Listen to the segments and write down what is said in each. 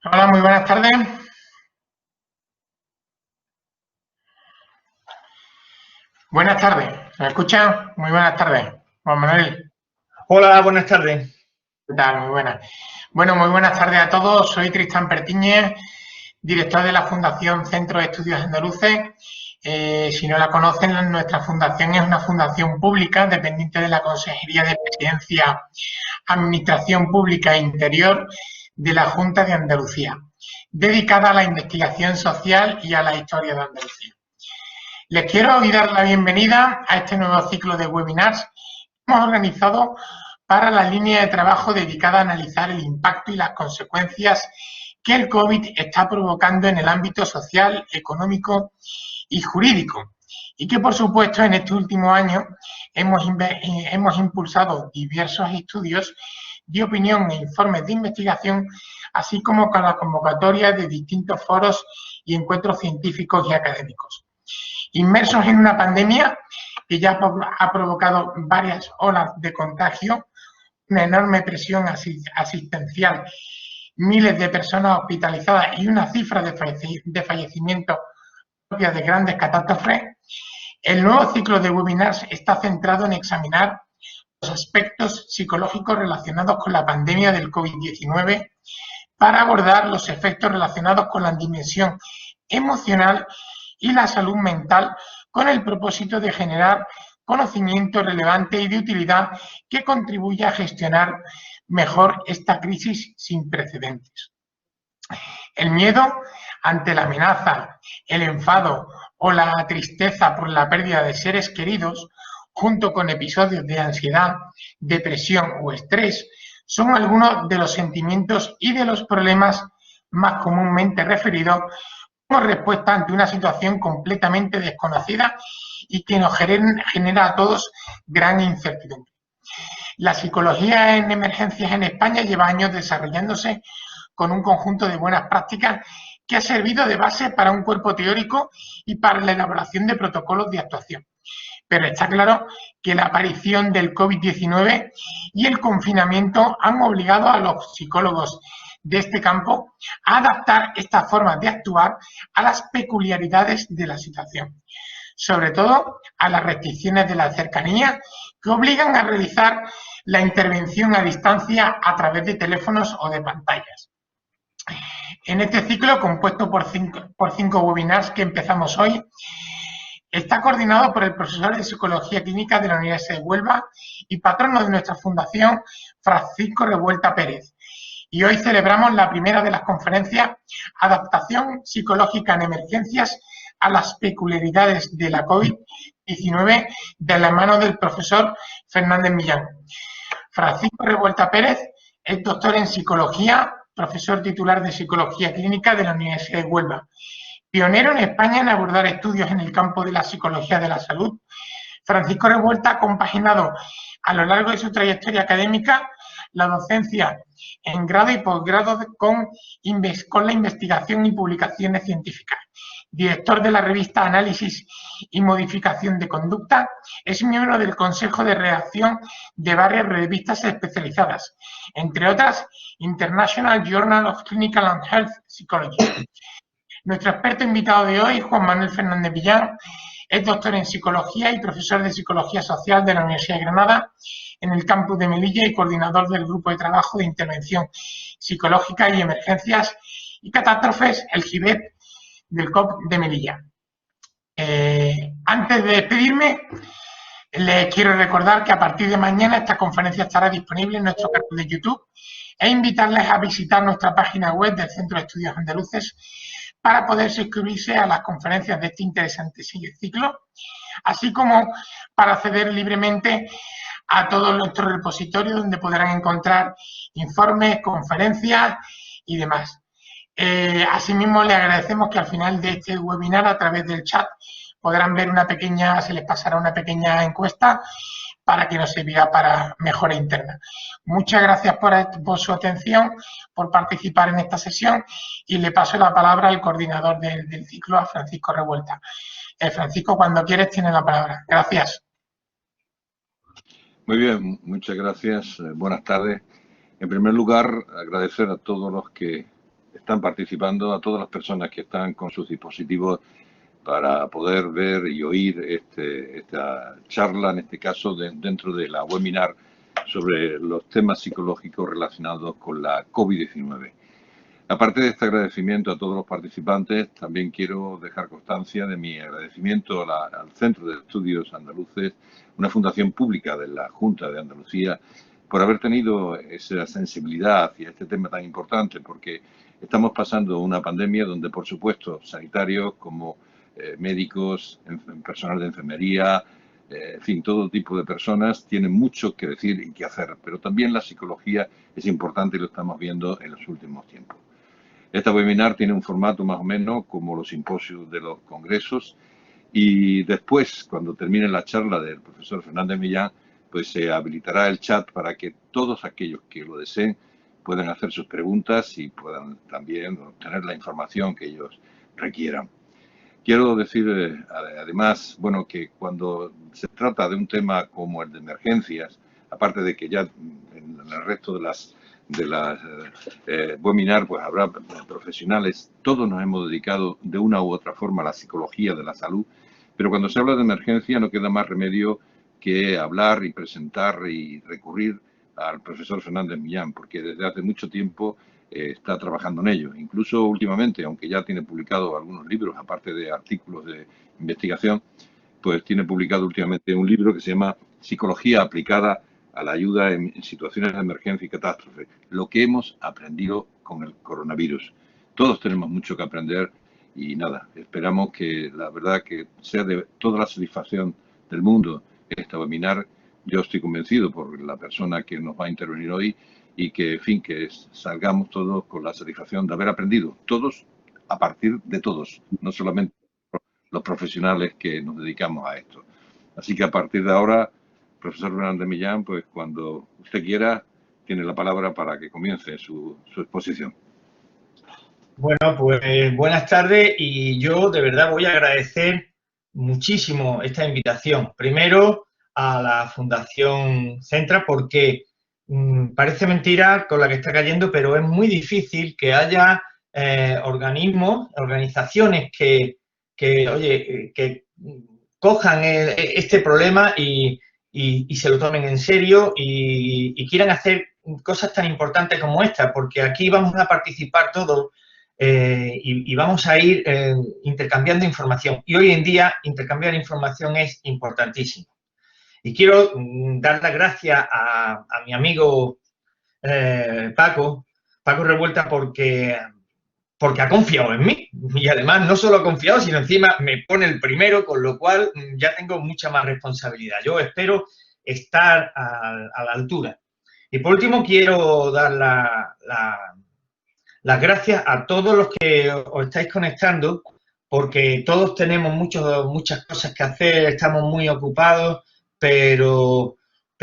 Hola, muy buenas tardes. Buenas tardes. ¿Me escuchan? Muy buenas tardes. Juan Manuel, Hola, buenas tardes. ¿qué tal? Muy buenas. Bueno, muy buenas tardes a todos. Soy Tristán Pertíñez, director de la Fundación Centro de Estudios Andaluces. Si no la conocen, nuestra fundación es una fundación pública dependiente de la Consejería de Presidencia, Administración Pública e Interior de la Junta de Andalucía, dedicada a la investigación social y a la historia de Andalucía. Les quiero dar la bienvenida a este nuevo ciclo de webinars que hemos organizado para la línea de trabajo dedicada a analizar el impacto y las consecuencias que el COVID está provocando en el ámbito social, económico y jurídico. Y que, por supuesto, en este último año hemos impulsado diversos estudios de opinión e informes de investigación, así como con la convocatoria de distintos foros y encuentros científicos y académicos. Inmersos en una pandemia que ya ha provocado varias olas de contagio, una enorme presión asistencial, miles de personas hospitalizadas y una cifra de fallecimientos propia de grandes catástrofes, el nuevo ciclo de webinars está centrado en examinar los aspectos psicológicos relacionados con la pandemia del COVID-19 para abordar los efectos relacionados con la dimensión emocional y la salud mental, con el propósito de generar conocimiento relevante y de utilidad que contribuya a gestionar mejor esta crisis sin precedentes. El miedo ante la amenaza, el enfado o la tristeza por la pérdida de seres queridos, junto con episodios de ansiedad, depresión o estrés, son algunos de los sentimientos y de los problemas más comúnmente referidos como respuesta ante una situación completamente desconocida y que nos genera a todos gran incertidumbre. La psicología en emergencias en España lleva años desarrollándose con un conjunto de buenas prácticas que ha servido de base para un cuerpo teórico y para la elaboración de protocolos de actuación. Pero está claro que la aparición del COVID-19 y el confinamiento han obligado a los psicólogos de este campo a adaptar estas formas de actuar a las peculiaridades de la situación, sobre todo a las restricciones de la cercanía que obligan a realizar la intervención a distancia a través de teléfonos o de pantallas. En este ciclo, compuesto por cinco webinars que empezamos hoy, está coordinado por el profesor de Psicología Clínica de la Universidad de Huelva y patrono de nuestra fundación, Francisco Revuelta Pérez. Y hoy celebramos la primera de las conferencias Adaptación psicológica en emergencias a las peculiaridades de la COVID-19 de la mano del profesor Fernández Millán. Francisco Revuelta Pérez es doctor en Psicología, profesor titular de Psicología Clínica de la Universidad de Huelva. Pionero en España en abordar estudios en el campo de la psicología de la salud, Francisco Revuelta ha compaginado a lo largo de su trayectoria académica la docencia en grado y posgrado con la investigación y publicaciones científicas. Director de la revista Análisis y Modificación de Conducta, es miembro del Consejo de Redacción de varias revistas especializadas, entre otras International Journal of Clinical and Health Psychology. Nuestro experto invitado de hoy, Juan Manuel Fernández Millán, es doctor en Psicología y profesor de Psicología Social de la Universidad de Granada, en el campus de Melilla, y coordinador del Grupo de Trabajo de Intervención Psicológica y Emergencias y Catástrofes, el GIBET, del COP de Melilla. Antes de despedirme, les quiero recordar que a partir de mañana esta conferencia estará disponible en nuestro canal de YouTube e invitarles a visitar nuestra página web del Centro de Estudios Andaluces para poder suscribirse a las conferencias de este interesante ciclo, así como para acceder libremente a todos nuestros repositorios donde podrán encontrar informes, conferencias y demás. Asimismo, les agradecemos que al final de este webinar, a través del chat, podrán ver se les pasará una pequeña encuesta para que nos servirá para mejora interna. Muchas gracias por su atención, por participar en esta sesión, y le paso la palabra al coordinador del ciclo, a Francisco Revuelta. Francisco, cuando quieres, tienes la palabra. Gracias. Muy bien, muchas gracias. Buenas tardes. En primer lugar, agradecer a todos los que están participando, a todas las personas que están con sus dispositivos para poder ver y oír esta charla, en este caso dentro de la webinar sobre los temas psicológicos relacionados con la COVID-19. Aparte de este agradecimiento a todos los participantes, también quiero dejar constancia de mi agradecimiento al Centro de Estudios Andaluces, una fundación pública de la Junta de Andalucía, por haber tenido esa sensibilidad hacia este tema tan importante, porque estamos pasando una pandemia donde, por supuesto, sanitarios como médicos, personal de enfermería, en fin, todo tipo de personas tienen mucho que decir y que hacer, pero también la psicología es importante y lo estamos viendo en los últimos tiempos. Esta webinar tiene un formato más o menos como los simposios de los congresos y después, cuando termine la charla del profesor Fernández Millán, pues se habilitará el chat para que todos aquellos que lo deseen puedan hacer sus preguntas y puedan también obtener la información que ellos requieran. Quiero decir, además, bueno, que cuando se trata de un tema como el de emergencias, aparte de que ya en el resto de las webinar, pues habrá profesionales, todos nos hemos dedicado de una u otra forma a la psicología de la salud, pero cuando se habla de emergencia no queda más remedio que hablar y presentar y recurrir al profesor Fernández Millán, porque desde hace mucho tiempo está trabajando en ello. Incluso últimamente, aunque ya tiene publicado algunos libros, aparte de artículos de investigación, pues tiene publicado últimamente un libro que se llama Psicología aplicada a la ayuda en situaciones de emergencia y catástrofe, lo que hemos aprendido con el coronavirus. Todos tenemos mucho que aprender y nada, esperamos que la verdad que sea de toda la satisfacción del mundo esta webinar. Yo estoy convencido por la persona que nos va a intervenir hoy y que, en fin, que salgamos todos con la satisfacción de haber aprendido, todos a partir de todos, no solamente los profesionales que nos dedicamos a esto. Así que a partir de ahora, profesor Fernández Millán, pues cuando usted quiera, tiene la palabra para que comience su exposición. Bueno, pues buenas tardes y yo de verdad voy a agradecer muchísimo esta invitación. Primero a la Fundación Centra porque parece mentira con la que está cayendo, pero es muy difícil que haya organismos, organizaciones que cojan este problema y se lo tomen en serio y quieran hacer cosas tan importantes como esta, porque aquí vamos a participar todos y vamos a ir intercambiando información. Y hoy en día intercambiar información es importantísimo. Y quiero dar las gracias a mi amigo Paco Revuelta, porque ha confiado en mí. Y además no solo ha confiado, sino encima me pone el primero, con lo cual ya tengo mucha más responsabilidad. Yo espero estar a la altura. Y por último quiero dar las gracias a todos los que os estáis conectando, porque todos tenemos muchas cosas que hacer, estamos muy ocupados, pero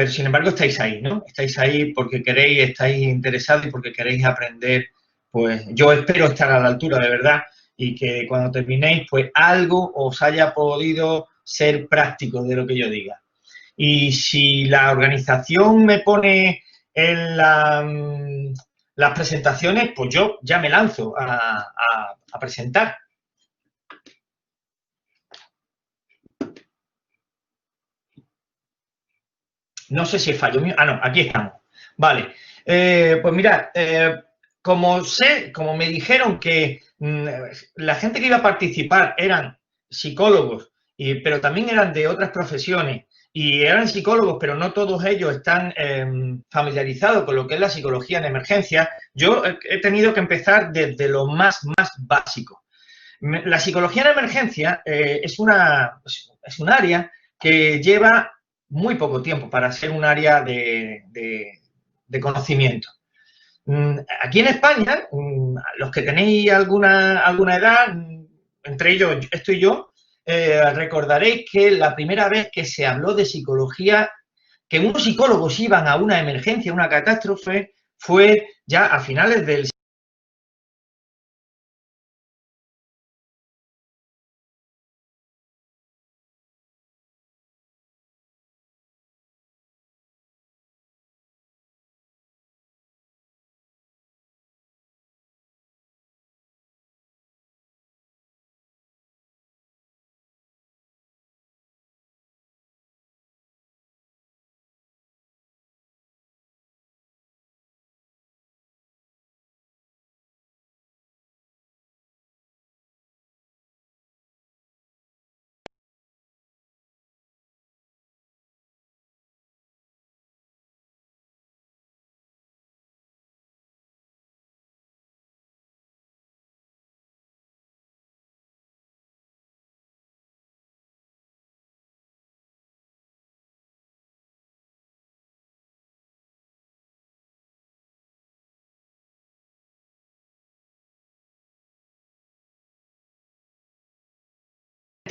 sin embargo estáis ahí, ¿no? Estáis ahí porque queréis, estáis interesados y porque queréis aprender. Pues yo espero estar a la altura, de verdad, y que cuando terminéis, pues algo os haya podido ser práctico de lo que yo diga. Y si la organización me pone en las presentaciones, pues yo ya me lanzo a presentar. No sé si es fallo mío. Ah, no, aquí estamos. Vale. Pues mirad, como me dijeron que la gente que iba a participar eran psicólogos, pero también eran de otras profesiones, y eran psicólogos, pero no todos ellos están familiarizados con lo que es la psicología en emergencia, yo he tenido que empezar desde lo más básico. La psicología en emergencia es un área que lleva muy poco tiempo para ser un área de conocimiento. Aquí en España, los que tenéis alguna edad, entre ellos estoy yo, recordaréis que la primera vez que se habló de psicología, que unos psicólogos iban a una emergencia, a una catástrofe, fue ya a finales del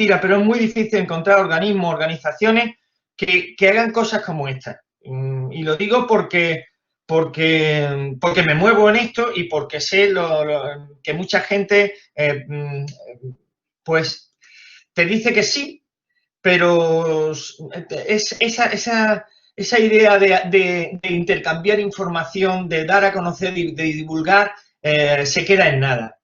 mentira, pero es muy difícil encontrar organismos, organizaciones que hagan cosas como esta. Y lo digo porque me muevo en esto y porque sé que mucha gente pues te dice que sí, pero esa idea de intercambiar información, de dar a conocer, de divulgar, se queda en nada.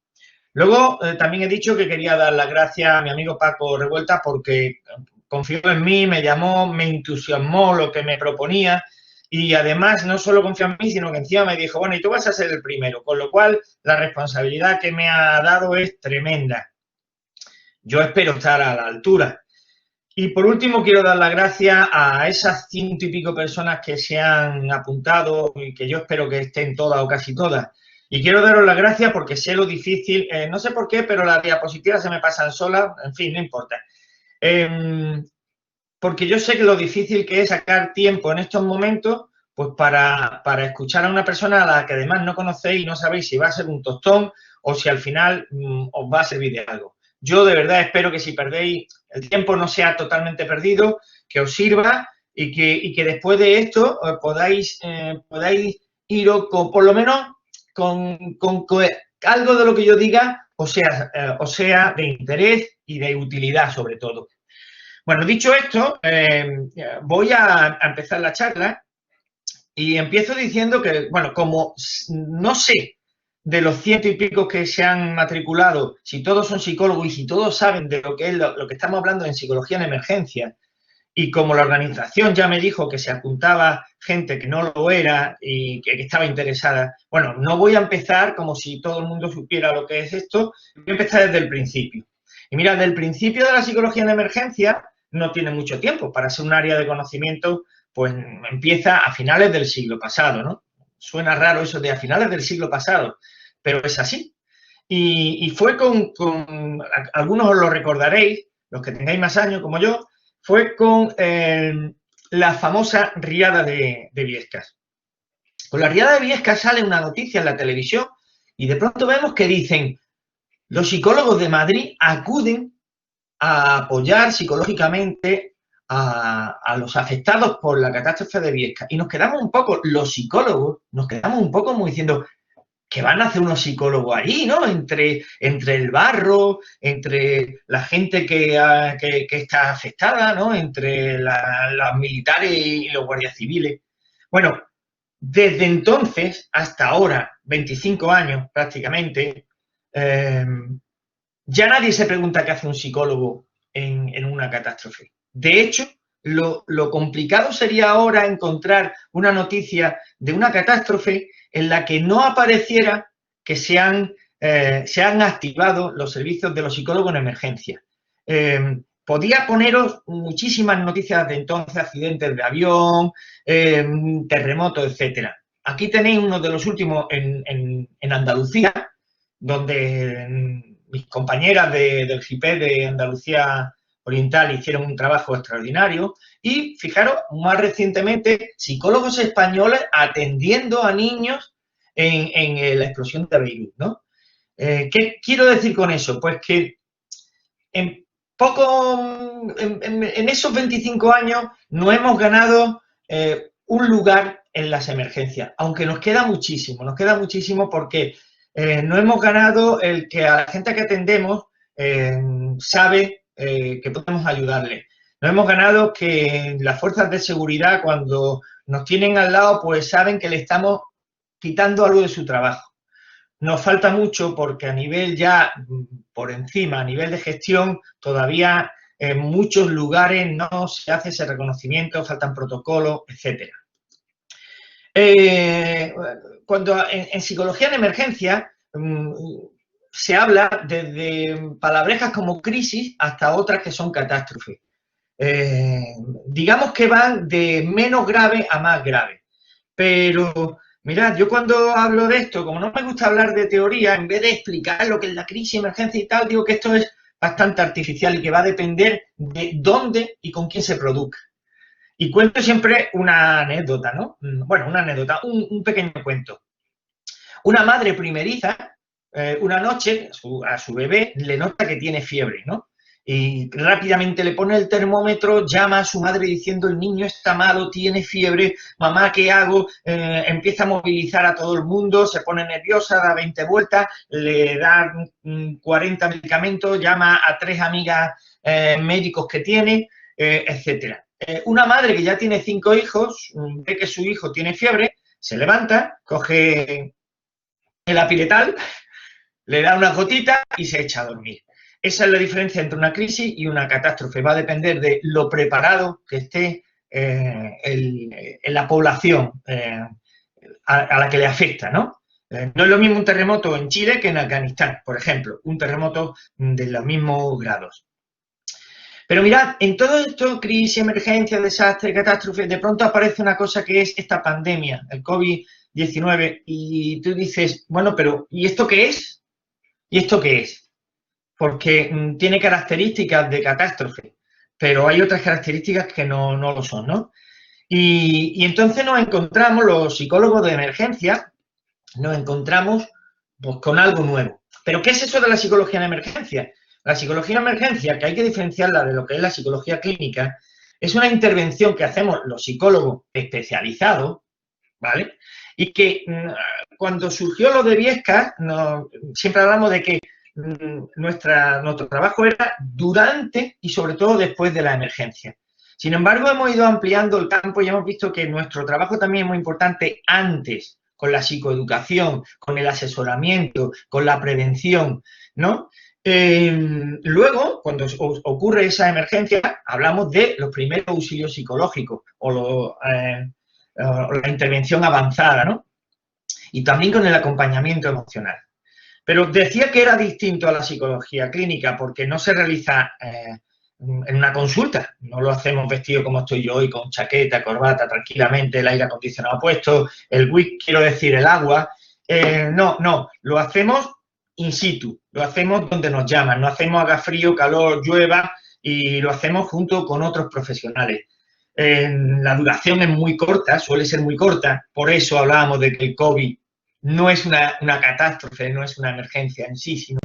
Luego, también he dicho que quería dar las gracias a mi amigo Paco Revuelta porque confió en mí, me llamó, me entusiasmó lo que me proponía y además no solo confió en mí, sino que encima me dijo, bueno, y tú vas a ser el primero, con lo cual la responsabilidad que me ha dado es tremenda. Yo espero estar a la altura. Y por último, quiero dar las gracias a esas 100 y pico personas que se han apuntado y que yo espero que estén todas o casi todas. Y quiero daros las gracias porque sé lo difícil, no sé por qué, pero las diapositivas se me pasan solas, en fin, no importa. Porque yo sé que lo difícil que es sacar tiempo en estos momentos, pues para escuchar a una persona a la que además no conocéis y no sabéis si va a ser un tostón o si al final os va a servir de algo. Yo de verdad espero que si perdéis el tiempo no sea totalmente perdido, que os sirva y que después de esto podáis iros con, por lo menos con algo de lo que yo diga os sea de interés y de utilidad sobre todo. Bueno, dicho esto, voy a empezar la charla y empiezo diciendo que, bueno, como no sé de los 100 y pico que se han matriculado, si todos son psicólogos y si todos saben de lo que es lo que estamos hablando en psicología en emergencia, y como la organización ya me dijo que se apuntaba gente que no lo era y que estaba interesada, bueno, no voy a empezar como si todo el mundo supiera lo que es esto, voy a empezar desde el principio. Y mira, desde el principio de la psicología en emergencia no tiene mucho tiempo. Para ser un área de conocimiento, pues empieza a finales del siglo pasado, ¿no? Suena raro eso de a finales del siglo pasado, pero es así. Y fue algunos os lo recordaréis, los que tengáis más años como yo, fue con la famosa riada de Biescas. Con la riada de Biescas sale una noticia en la televisión y de pronto vemos que dicen los psicólogos de Madrid acuden a apoyar psicológicamente a los afectados por la catástrofe de Biescas. Y nos quedamos un poco, los psicólogos, nos quedamos un poco como diciendo, ¿qué van a hacer unos psicólogos ahí, no? Entre el barro, entre la gente que está afectada, ¿no? Entre los militares y los guardias civiles. Bueno, desde entonces hasta ahora, 25 años prácticamente, ya nadie se pregunta qué hace un psicólogo en una catástrofe. De hecho, lo complicado sería ahora encontrar una noticia de una catástrofe en la que no apareciera que se han activado los servicios de los psicólogos en emergencia. Podía poneros muchísimas noticias de entonces, accidentes de avión, terremotos, etcétera. Aquí tenéis uno de los últimos en Andalucía, donde mis compañeras del GIPE de Andalucía Oriental hicieron un trabajo extraordinario y, fijaros, más recientemente, psicólogos españoles atendiendo a niños en la explosión de Beirut, ¿no? ¿Qué quiero decir con eso? Pues que en esos 25 años no hemos ganado un lugar en las emergencias, aunque nos queda muchísimo porque no hemos ganado el que a la gente que atendemos sabe que podemos ayudarle. No hemos ganado que las fuerzas de seguridad, cuando nos tienen al lado, pues saben que le estamos quitando algo de su trabajo. Nos falta mucho porque a nivel ya por encima, a nivel de gestión, todavía en muchos lugares no se hace ese reconocimiento, faltan protocolos, etcétera. Cuando en psicología en emergencia se habla desde palabrejas como crisis hasta otras que son catástrofes. Digamos que van de menos grave a más grave. Pero, mirad, yo cuando hablo de esto, como no me gusta hablar de teoría, en vez de explicar lo que es la crisis, emergencia y tal, digo que esto es bastante artificial y que va a depender de dónde y con quién se produzca. Y cuento siempre una anécdota, ¿no? Bueno, una anécdota, un pequeño cuento. Una madre primeriza, una noche, a su bebé le nota que tiene fiebre, ¿no? y rápidamente le pone el termómetro, llama a su madre diciendo el niño está malo, tiene fiebre, mamá, ¿qué hago? Empieza a movilizar a todo el mundo, se pone nerviosa, da 20 vueltas, le da 40 medicamentos, llama a 3 amigas médicos que tiene, etcétera. Una madre que ya tiene 5 hijos, ve que su hijo tiene fiebre, se levanta, coge el apiretal, le da una gotita y se echa a dormir. Esa es la diferencia entre una crisis y una catástrofe. Va a depender de lo preparado que esté en la población a la que le afecta, ¿no? No es lo mismo un terremoto en Chile que en Afganistán, por ejemplo, un terremoto de los mismos grados. Pero mirad, en todo esto, crisis, emergencia, desastre, catástrofe, de pronto aparece una cosa que es esta pandemia, el COVID-19, y tú dices, bueno, pero ¿y esto qué es? ¿Y esto qué es? Porque tiene características de catástrofe, pero hay otras características que no lo son, ¿no? Y entonces nos encontramos, los psicólogos de emergencia, nos encontramos pues, con algo nuevo. ¿Pero qué es eso de la psicología de emergencia? La psicología de emergencia, que hay que diferenciarla de lo que es la psicología clínica, es una intervención que hacemos los psicólogos especializados, ¿vale? Y que cuando surgió lo de Biescas, siempre hablamos de que nuestro trabajo era durante y sobre todo después de la emergencia. Sin embargo, hemos ido ampliando el campo y hemos visto que nuestro trabajo también es muy importante antes, con la psicoeducación, con el asesoramiento, con la prevención, ¿no? Luego, cuando ocurre esa emergencia, hablamos de los primeros auxilios psicológicos o la intervención avanzada, ¿no? Y también con el acompañamiento emocional. Pero decía que era distinto a la psicología clínica porque no se realiza en una consulta. No lo hacemos vestido como estoy yo hoy, con chaqueta, corbata, tranquilamente, el aire acondicionado puesto, el whisky, quiero decir, el agua. No, lo hacemos in situ, lo hacemos donde nos llaman, no hacemos haga frío, calor, llueva y lo hacemos junto con otros profesionales. La duración es muy corta, suele ser muy corta, por eso hablábamos de que el COVID no es una catástrofe, no es una emergencia en sí, sino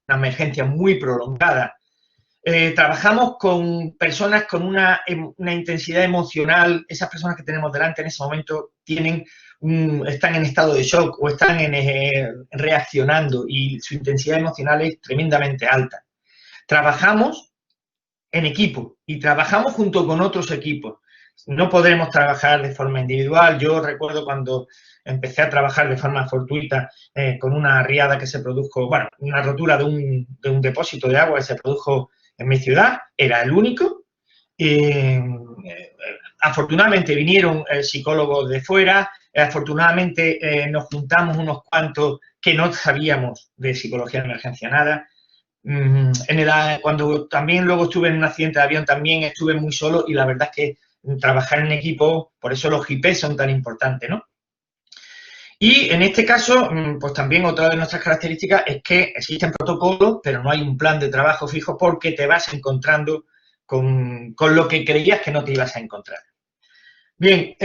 una emergencia muy prolongada. Trabajamos con personas con una intensidad emocional, esas personas que tenemos delante en ese momento están en estado de shock o están reaccionando y su intensidad emocional es tremendamente alta. Trabajamos en equipo y trabajamos junto con otros equipos. No podremos trabajar de forma individual. Yo recuerdo cuando empecé a trabajar de forma fortuita con una riada que se produjo, bueno, una rotura de un depósito de agua que se produjo en mi ciudad, era el único. Afortunadamente vinieron psicólogos de fuera, afortunadamente nos juntamos unos cuantos que no sabíamos de psicología de emergencia nada. Cuando también luego estuve en un accidente de avión también estuve muy solo y la verdad es que trabajar en equipo, por eso los GIPES son tan importantes, ¿no? Y en este caso, pues también otra de nuestras características es que existen protocolos, pero no hay un plan de trabajo fijo porque te vas encontrando con lo que creías que no te ibas a encontrar. Bien,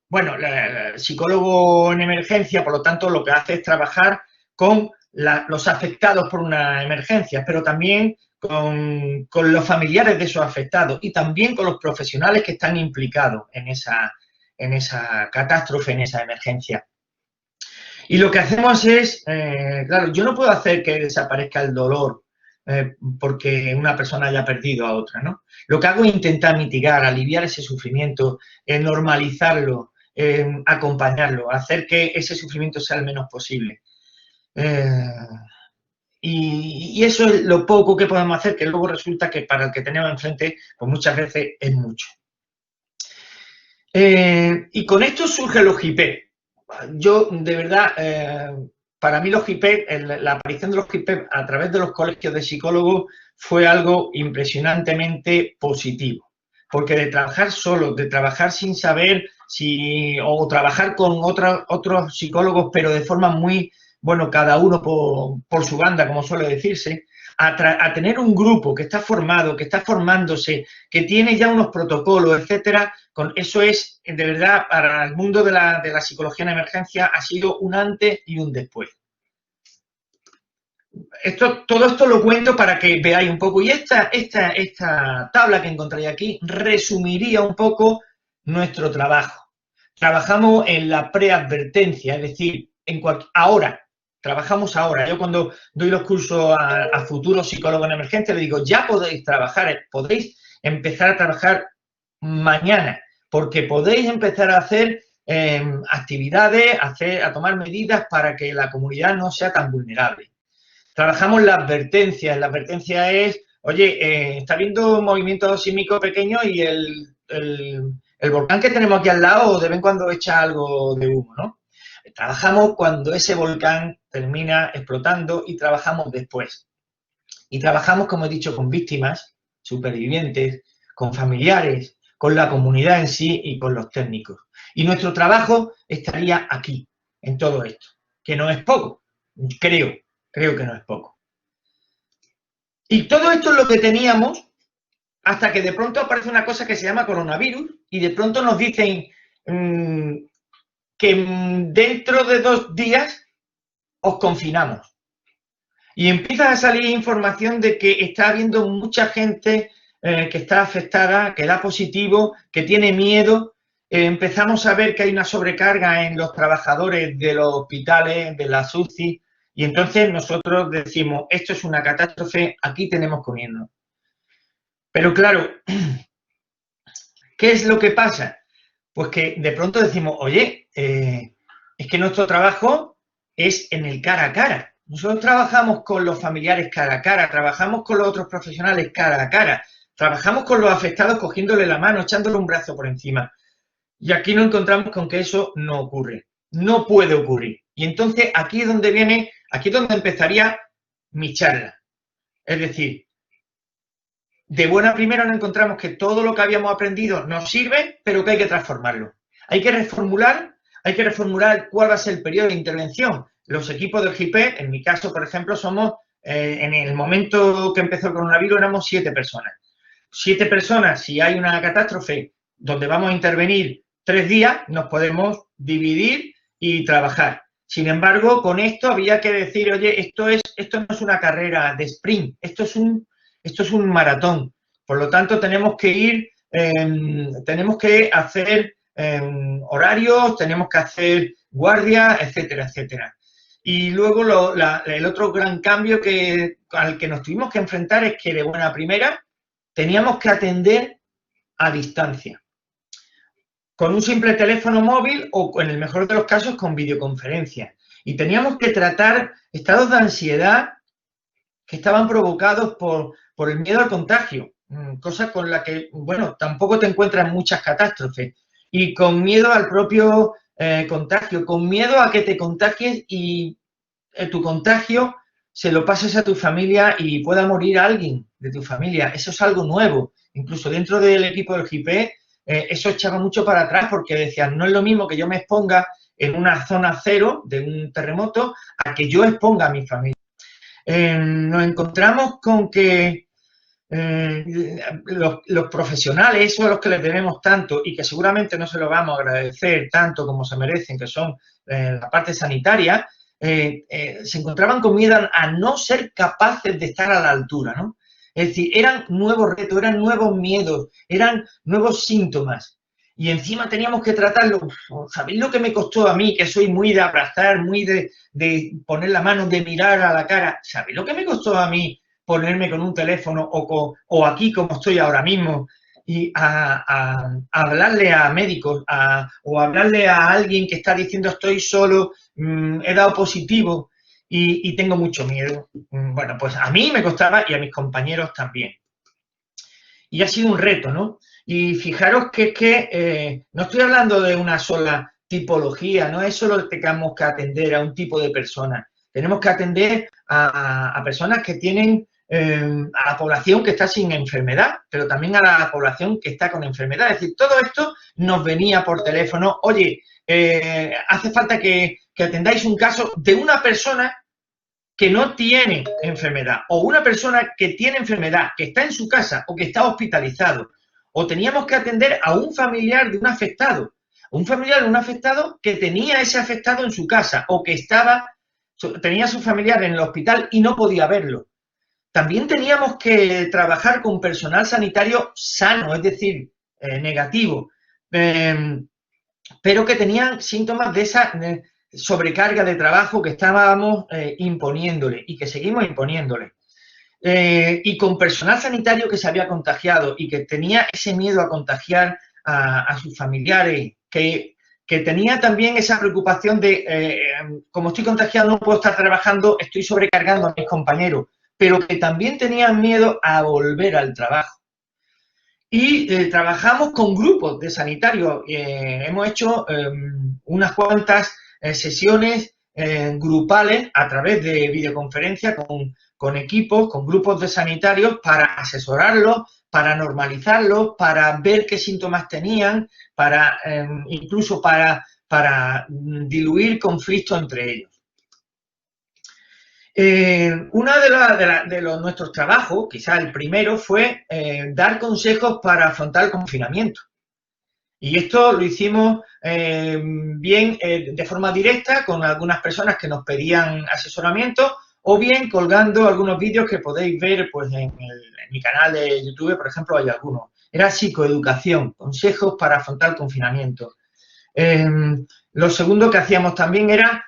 bueno, el psicólogo en emergencia, por lo tanto, lo que hace es trabajar con los afectados por una emergencia, pero también con los familiares de esos afectados y también con los profesionales que están implicados en esa catástrofe, en esa emergencia. Y lo que hacemos es, claro, yo no puedo hacer que desaparezca el dolor porque una persona haya perdido a otra, ¿no? Lo que hago es intentar mitigar, aliviar ese sufrimiento, normalizarlo, acompañarlo, hacer que ese sufrimiento sea el menos posible. Y eso es lo poco que podemos hacer, que luego resulta que para el que tenemos enfrente, pues muchas veces es mucho. Y con esto surgen los GIPES. Yo, de verdad, para mí los GIPES, la aparición de los GIPES a través de los colegios de psicólogos fue algo impresionantemente positivo. Porque de trabajar solo, de trabajar sin saber o trabajar con otros psicólogos, pero de forma muy, bueno, cada uno por su banda, como suele decirse, a tener un grupo que está formado, que está formándose, que tiene ya unos protocolos, etcétera, eso es, de verdad, para el mundo de la psicología en emergencia ha sido un antes y un después. todo esto lo cuento para que veáis un poco. Y esta tabla que encontráis aquí resumiría un poco nuestro trabajo. Trabajamos en la preadvertencia, es decir, ahora, trabajamos ahora. Yo cuando doy los cursos a futuros psicólogos en emergencia, les digo, ya podéis trabajar, podéis empezar a trabajar mañana, porque podéis empezar a hacer actividades, a tomar medidas para que la comunidad no sea tan vulnerable. Trabajamos la advertencia. La advertencia es, oye, está habiendo un movimiento sísmico pequeño y el volcán que tenemos aquí al lado de vez en cuando echa algo de humo, ¿no? Trabajamos cuando ese volcán termina explotando y trabajamos después. Y trabajamos, como he dicho, con víctimas, supervivientes, con familiares, con la comunidad en sí y con los técnicos. Y nuestro trabajo estaría aquí, en todo esto, que no es poco, creo que no es poco. Y todo esto es lo que teníamos hasta que de pronto aparece una cosa que se llama coronavirus y de pronto nos dicen que dentro de 2 días os confinamos. Y empieza a salir información de que está habiendo mucha gente que está afectada, que da positivo, que tiene miedo. Empezamos a ver que hay una sobrecarga en los trabajadores de los hospitales, de la UCI, y entonces nosotros decimos, esto es una catástrofe, aquí tenemos que unirnos. Pero claro, ¿qué es lo que pasa? Pues que de pronto decimos, oye, es que nuestro trabajo es en el cara a cara. Nosotros trabajamos con los familiares cara a cara, trabajamos con los otros profesionales cara a cara, trabajamos con los afectados cogiéndole la mano, echándole un brazo por encima. Y aquí nos encontramos con que eso no ocurre, no puede ocurrir. Y entonces aquí es donde empezaría mi charla. Es decir, de buena primera nos encontramos que todo lo que habíamos aprendido nos sirve, pero que hay que transformarlo. Hay que reformular cuál va a ser el periodo de intervención. Los equipos del GIP, en mi caso, por ejemplo, somos, en el momento que empezó el coronavirus, éramos 7 personas. 7 personas, si hay una catástrofe donde vamos a intervenir 3 días, nos podemos dividir y trabajar. Sin embargo, con esto había que decir, oye, esto no es una carrera de sprint, esto es un maratón. Por lo tanto, tenemos que hacer horarios, tenemos que hacer guardias, etcétera, etcétera. Y luego el otro gran cambio al que nos tuvimos que enfrentar es que de buena primera teníamos que atender a distancia, con un simple teléfono móvil o, en el mejor de los casos, con videoconferencia. Y teníamos que tratar estados de ansiedad que estaban provocados por el miedo al contagio, cosa con la que, bueno, tampoco te encuentras en muchas catástrofes, y con miedo al propio contagio, con miedo a que te contagies y tu contagio se lo pases a tu familia y pueda morir alguien de tu familia. Eso es algo nuevo. Incluso dentro del equipo del GIP, eso echaba mucho para atrás porque decían, no es lo mismo que yo me exponga en una zona cero de un terremoto a que yo exponga a mi familia. Nos encontramos con que los profesionales, esos a los que les debemos tanto y que seguramente no se lo vamos a agradecer tanto como se merecen, que son la parte sanitaria, se encontraban con miedo a no ser capaces de estar a la altura, ¿no? Es decir, eran nuevos retos, eran nuevos miedos, eran nuevos síntomas. Y encima teníamos que tratarlo. ¿Sabéis lo que me costó a mí, que soy muy de abrazar, muy de poner la mano, de mirar a la cara? ¿Sabéis lo que me costó a mí ponerme con un teléfono o aquí como estoy ahora mismo y a hablarle a médicos o hablarle a alguien que está diciendo estoy solo, he dado positivo y tengo mucho miedo? Bueno, pues a mí me costaba y a mis compañeros también. Y ha sido un reto, ¿no? Y fijaros que es que no estoy hablando de una sola tipología, no es solo que tengamos que atender a un tipo de personas. Tenemos que atender a personas que tienen, a la población que está sin enfermedad, pero también a la población que está con enfermedad. Es decir, todo esto nos venía por teléfono. Oye, hace falta que atendáis un caso de una persona que no tiene enfermedad o una persona que tiene enfermedad, que está en su casa o que está hospitalizado. O teníamos que atender a un familiar de un afectado, que tenía ese afectado en su casa o que estaba tenía a su familiar en el hospital y no podía verlo. También teníamos que trabajar con personal sanitario sano, es decir, negativo, pero que tenían síntomas de esa sobrecarga de trabajo que estábamos imponiéndole y que seguimos imponiéndole. Y con personal sanitario que se había contagiado y que tenía ese miedo a contagiar a sus familiares, que tenía también esa preocupación de, como estoy contagiado, no puedo estar trabajando, estoy sobrecargando a mis compañeros, pero que también tenían miedo a volver al trabajo. Y trabajamos con grupos de sanitarios. Hemos hecho unas cuantas sesiones grupales a través de videoconferencia con equipos, con grupos de sanitarios para asesorarlos, para normalizarlos, para ver qué síntomas tenían, para incluso para diluir conflictos entre ellos. Uno de nuestros trabajos, quizá el primero, fue dar consejos para afrontar el confinamiento. Y esto lo hicimos bien de forma directa con algunas personas que nos pedían asesoramiento o bien colgando algunos vídeos que podéis ver pues, en mi canal de YouTube, por ejemplo, hay algunos. Era psicoeducación, consejos para afrontar el confinamiento. Lo segundo que hacíamos también era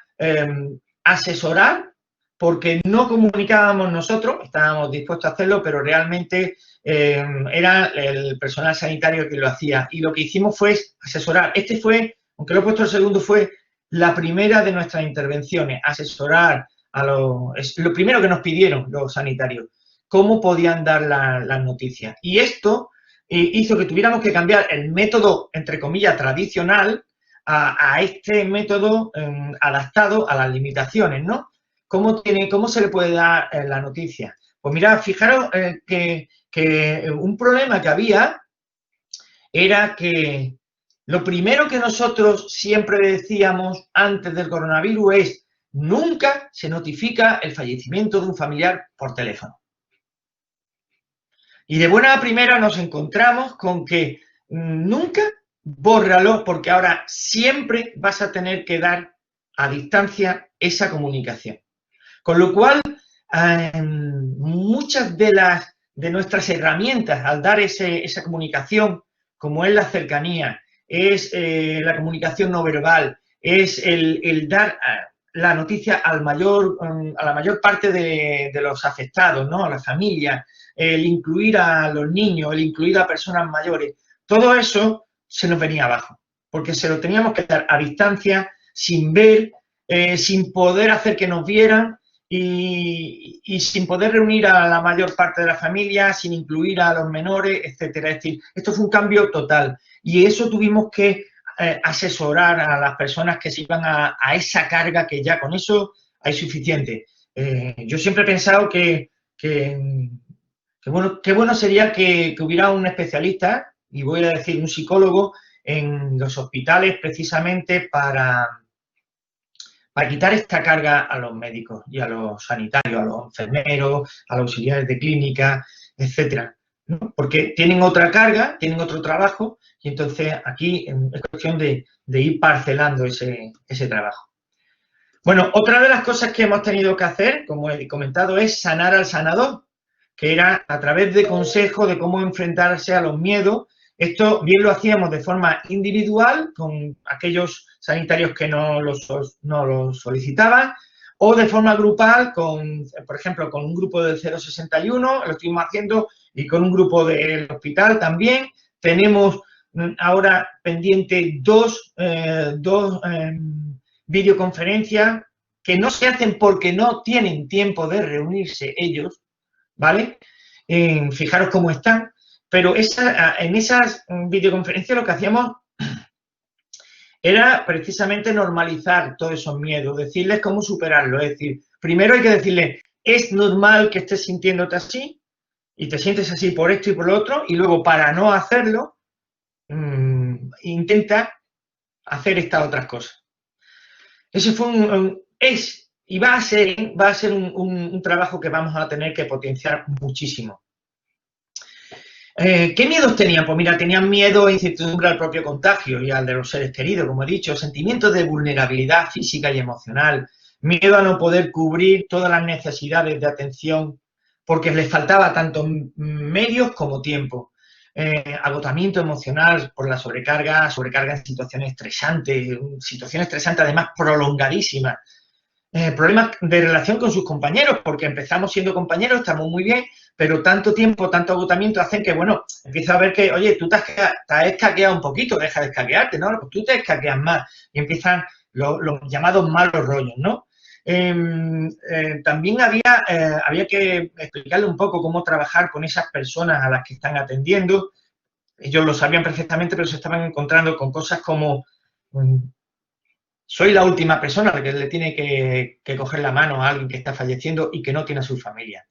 asesorar, porque no comunicábamos nosotros, estábamos dispuestos a hacerlo, pero realmente era el personal sanitario que lo hacía. Y lo que hicimos fue asesorar. Este fue, aunque lo he puesto el segundo, fue la primera de nuestras intervenciones, asesorar a lo primero que nos pidieron los sanitarios, cómo podían dar las noticias. Y esto hizo que tuviéramos que cambiar el método, entre comillas, tradicional a este método adaptado a las limitaciones, ¿no? ¿Cómo se le puede dar la noticia? Pues mirad, fijaros que un problema que había era que lo primero que nosotros siempre decíamos antes del coronavirus es nunca se notifica el fallecimiento de un familiar por teléfono. Y de buena primera nos encontramos con que nunca bórralo porque ahora siempre vas a tener que dar a distancia esa comunicación. Con lo cual, muchas de nuestras herramientas al dar esa comunicación, como es la cercanía, es la comunicación no verbal, es el dar la noticia a la mayor parte de los afectados, ¿no? A la familia, el incluir a los niños, el incluir a personas mayores, todo eso se nos venía abajo, porque se lo teníamos que dar a distancia, sin ver, sin poder hacer que nos vieran, y sin poder reunir a la mayor parte de la familia, sin incluir a los menores, etcétera. Es decir, esto fue un cambio total y eso tuvimos que asesorar a las personas que se iban a esa carga que ya con eso hay suficiente. Yo siempre he pensado que bueno sería que hubiera un especialista, y voy a decir un psicólogo, en los hospitales precisamente para quitar esta carga a los médicos y a los sanitarios, a los enfermeros, a los auxiliares de clínica, etcétera, ¿no? Porque tienen otra carga, tienen otro trabajo y entonces aquí es cuestión de ir parcelando ese trabajo. Bueno, otra de las cosas que hemos tenido que hacer, como he comentado, es sanar al sanador, que era a través de consejos de cómo enfrentarse a los miedos. Esto bien lo hacíamos de forma individual con aquellos sanitarios que no los solicitaban o de forma grupal, por ejemplo, con un grupo del 061, lo estuvimos haciendo, y con un grupo del hospital también. Tenemos ahora pendiente dos videoconferencias que no se hacen porque no tienen tiempo de reunirse ellos, ¿vale? Fijaros cómo están. Pero en esas videoconferencias lo que hacíamos era precisamente normalizar todos esos miedos, decirles cómo superarlo. Es decir, primero hay que decirles, es normal que estés sintiéndote así y te sientes así por esto y por lo otro, y luego para no hacerlo, intenta hacer estas otras cosas. Ese fue y va a ser un trabajo que vamos a tener que potenciar muchísimo. ¿Qué miedos tenían? Pues mira, tenían miedo e incertidumbre al propio contagio y al de los seres queridos, como he dicho, sentimientos de vulnerabilidad física y emocional, miedo a no poder cubrir todas las necesidades de atención porque les faltaba tanto medios como tiempo. Agotamiento emocional por la sobrecarga en situaciones estresantes además prolongadísimas. Problemas de relación con sus compañeros, porque empezamos siendo compañeros, estamos muy bien, pero tanto tiempo, tanto agotamiento hacen que, bueno, empieza a ver que, oye, tú te has escaqueado un poquito, deja de escaquearte, ¿no? Pues tú te escaqueas más y empiezan los llamados malos rollos, ¿no? También había que explicarle un poco cómo trabajar con esas personas a las que están atendiendo. Ellos lo sabían perfectamente, pero se estaban encontrando con cosas como soy la última persona a la que le tiene que coger la mano a alguien que está falleciendo y que no tiene a su familia.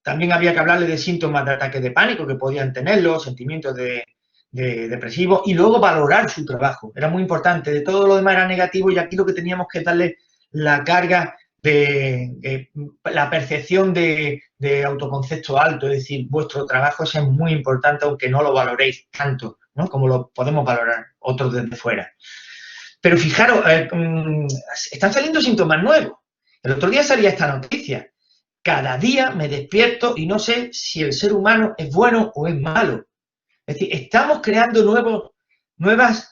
También había que hablarle de síntomas de ataque de pánico que podían tenerlos, sentimientos de depresivos, y luego valorar su trabajo. Era muy importante. De todo lo demás era negativo y aquí lo que teníamos que darle la carga de la percepción de autoconcepto alto, es decir, vuestro trabajo es muy importante aunque no lo valoréis tanto, ¿no? Como lo podemos valorar otros desde fuera. Pero fijaros, están saliendo síntomas nuevos. El otro día salía esta noticia. Cada día me despierto y no sé si el ser humano es bueno o es malo. Es decir, estamos creando nuevos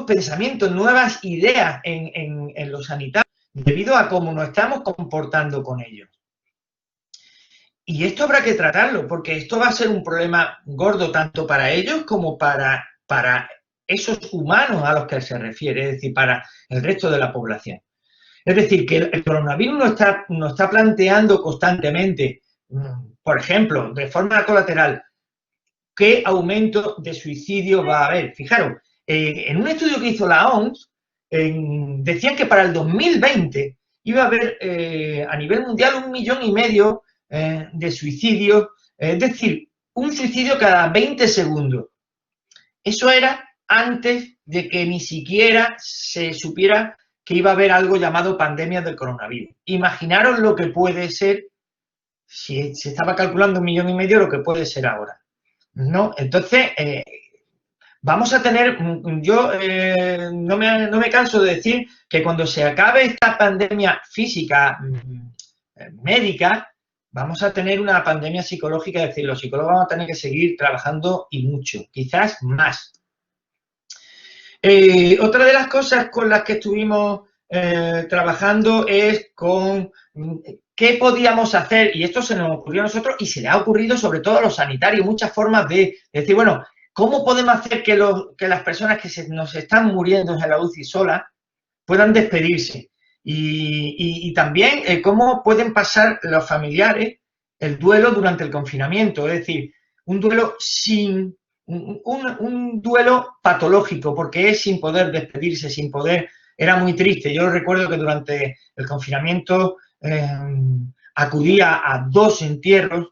pensamientos, nuevas ideas en los sanitarios debido a cómo nos estamos comportando con ellos. Y esto habrá que tratarlo, porque esto va a ser un problema gordo tanto para ellos como para esos humanos a los que se refiere, es decir, para el resto de la población. Es decir, que el coronavirus nos está planteando constantemente, por ejemplo, de forma colateral, qué aumento de suicidio va a haber. Fijaros, en un estudio que hizo la OMS, decían que para el 2020 iba a haber a nivel mundial 1,5 millones de suicidios, es decir, un suicidio cada 20 segundos. Eso era antes de que ni siquiera se supiera que iba a haber algo llamado pandemia del coronavirus. Imaginaros lo que puede ser, si se estaba calculando 1,5 millones, lo que puede ser ahora, ¿no? Entonces, vamos a tener, yo no me canso de decir que cuando se acabe esta pandemia física, médica, vamos a tener una pandemia psicológica, es decir, los psicólogos van a tener que seguir trabajando y mucho, quizás más. Otra de las cosas con las que estuvimos trabajando es con qué podíamos hacer, y esto se nos ocurrió a nosotros y se le ha ocurrido sobre todo a los sanitarios, muchas formas de decir, bueno, ¿cómo podemos hacer que las personas que nos están muriendo en la UCI solas puedan despedirse? Y también cómo pueden pasar los familiares el duelo durante el confinamiento, es decir, un duelo sin... Un duelo patológico, porque es sin poder despedirse, sin poder... Era muy triste. Yo recuerdo que durante el confinamiento acudía a 2 entierros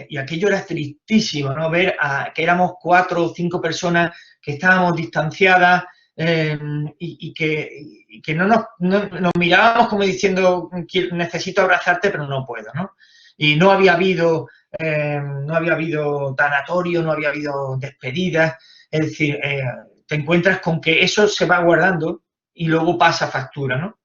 y aquello era tristísimo, ¿no? Ver que éramos 4 o 5 personas que estábamos distanciadas y que no nos mirábamos como diciendo necesito abrazarte, pero no puedo, ¿no? Y no había habido tanatorio, no había habido despedidas, es decir, te encuentras con que eso se va guardando y luego pasa factura, ¿no?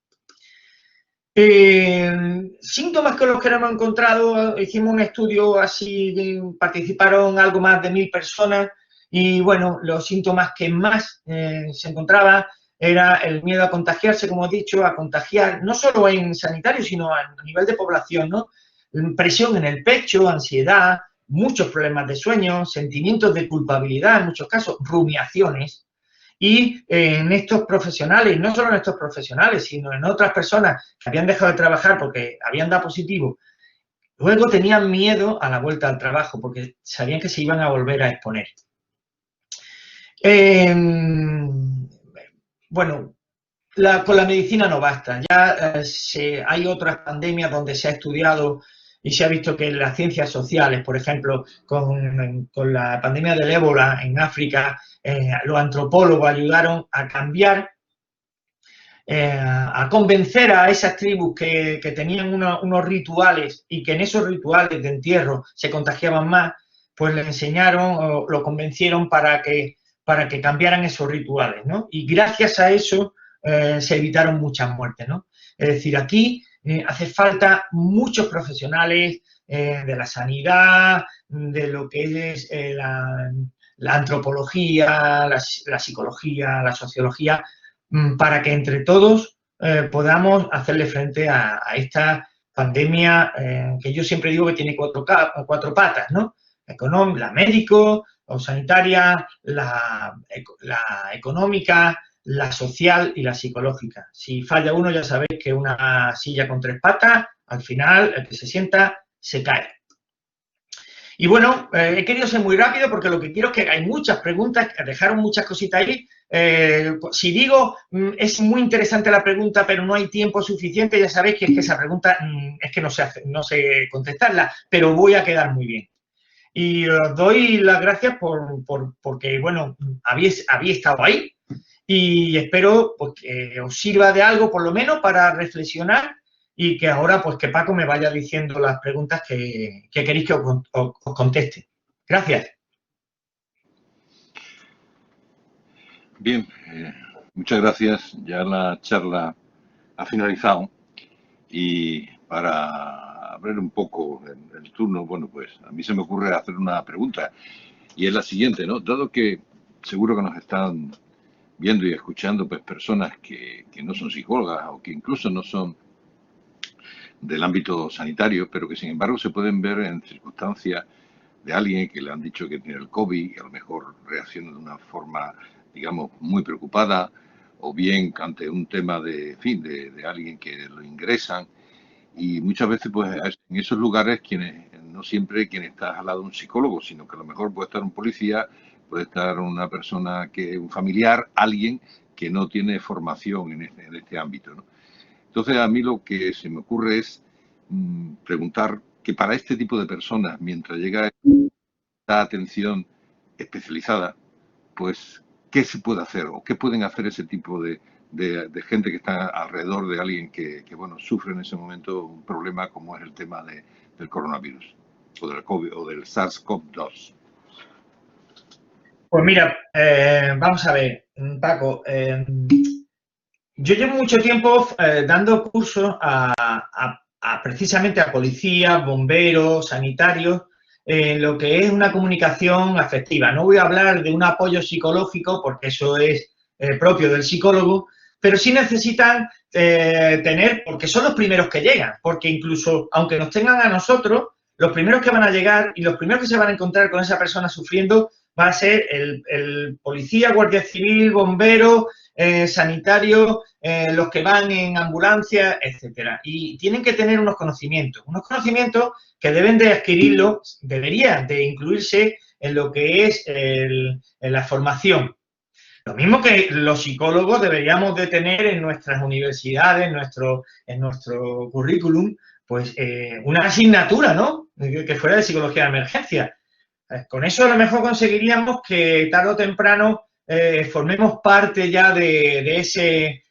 Síntomas con los que hemos encontrado, hicimos un estudio así, participaron algo más de 1.000 personas y, bueno, los síntomas que más se encontraban era el miedo a contagiarse, como he dicho, a contagiar, no solo en sanitario, sino a nivel de población, ¿no? Presión en el pecho, ansiedad, muchos problemas de sueño, sentimientos de culpabilidad en muchos casos, rumiaciones. Y en estos profesionales, no solo en estos profesionales, sino en otras personas que habían dejado de trabajar porque habían dado positivo, luego tenían miedo a la vuelta al trabajo porque sabían que se iban a volver a exponer. Bueno, con la medicina no basta. Ya hay otras pandemias donde se ha estudiado y se ha visto que las ciencias sociales, por ejemplo, con la pandemia del ébola en África, los antropólogos ayudaron a cambiar, a convencer a esas tribus que tenían unos rituales y que en esos rituales de entierro se contagiaban más, pues le enseñaron o lo convencieron para que cambiaran esos rituales, ¿no? Y gracias a eso se evitaron muchas muertes, ¿no? Es decir, aquí hace falta muchos profesionales de la sanidad, de lo que es la antropología, la psicología, la sociología, para que entre todos podamos hacerle frente a esta pandemia que yo siempre digo que tiene cuatro patas, ¿no? La médico o sanitaria, la económica, la social y la psicológica. Si falla uno, ya sabéis que una silla con 3 patas, al final, el que se sienta, se cae. Y bueno, he querido ser muy rápido porque lo que quiero es que hay muchas preguntas, dejaron muchas cositas ahí. Si digo, es muy interesante la pregunta, pero no hay tiempo suficiente, ya sabéis que es que esa pregunta es que no sé contestarla, pero voy a quedar muy bien. Y os doy las gracias porque, bueno, habéis estado ahí y espero pues, que os sirva de algo, por lo menos, para reflexionar y que ahora, pues, que Paco me vaya diciendo las preguntas que queréis que os conteste. Gracias. Bien, muchas gracias. Ya la charla ha finalizado y para abrir un poco el turno, bueno, pues a mí se me ocurre hacer una pregunta y es la siguiente, ¿no? Dado que seguro que nos están viendo y escuchando pues personas que no son psicólogas o que incluso no son del ámbito sanitario, pero que sin embargo se pueden ver en circunstancias de alguien que le han dicho que tiene el COVID y a lo mejor reacciona de una forma, digamos, muy preocupada, o bien ante un tema de, en fin, de alguien que lo ingresan. Y muchas veces, pues, en esos lugares, no siempre quien está al lado de un psicólogo, sino que a lo mejor puede estar un policía, puede estar una persona un familiar, alguien que no tiene formación en este ámbito, ¿no? Entonces, a mí lo que se me ocurre es preguntar que para este tipo de personas, mientras llega esta atención especializada, pues, ¿qué se puede hacer o qué pueden hacer ese tipo de gente que está alrededor de alguien que, bueno, sufre en ese momento un problema como es el tema del coronavirus o del COVID o del SARS-CoV-2? Pues mira, vamos a ver, Paco. Yo llevo mucho tiempo dando cursos precisamente a policías, bomberos, sanitarios, en lo que es una comunicación afectiva. No voy a hablar de un apoyo psicológico porque eso es propio del psicólogo, pero sí necesitan tener, porque son los primeros que llegan, porque incluso aunque nos tengan a nosotros, los primeros que van a llegar y los primeros que se van a encontrar con esa persona sufriendo va a ser el policía, guardia civil, bombero, sanitario, los que van en ambulancia, etcétera. Y tienen que tener unos conocimientos que deben de adquirirlos, deberían de incluirse en lo que es en la formación. Lo mismo que los psicólogos deberíamos de tener en nuestras universidades, en nuestro currículum, pues una asignatura, ¿no? Que fuera de psicología de emergencia. Con eso a lo mejor conseguiríamos que tarde o temprano formemos parte ya de ese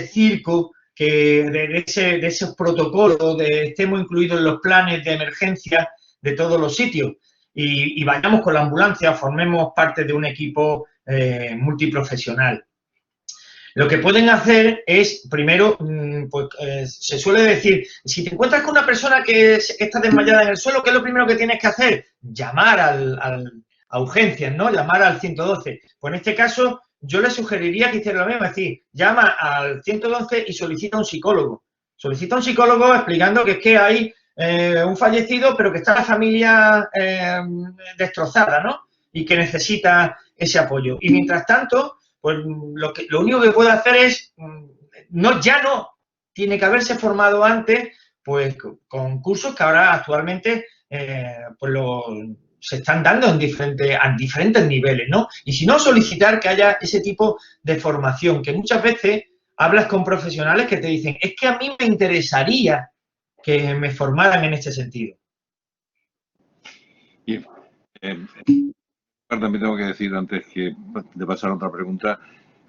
circo, de esos protocolos, estemos incluidos en los planes de emergencia de todos los sitios y vayamos con la ambulancia, formemos parte de un equipo multiprofesional. Lo que pueden hacer es, primero, pues se suele decir, si te encuentras con una persona que está desmayada en el suelo, ¿qué es lo primero que tienes que hacer? Llamar a urgencias, ¿no? Llamar al 112. Pues en este caso, yo le sugeriría que hiciera lo mismo, es decir, llama al 112 y solicita un psicólogo. Solicita un psicólogo explicando que es que hay un fallecido, pero que está la familia destrozada, ¿no? Y que necesita ese apoyo. Y mientras tanto, pues lo único que puede hacer es, ya no, tiene que haberse formado antes, pues con cursos que ahora actualmente pues se están dando a diferentes niveles, ¿no? Y si no, solicitar que haya ese tipo de formación, que muchas veces hablas con profesionales que te dicen, es que a mí me interesaría que me formaran en este sentido. Bien. También tengo que decir, antes de pasar a otra pregunta,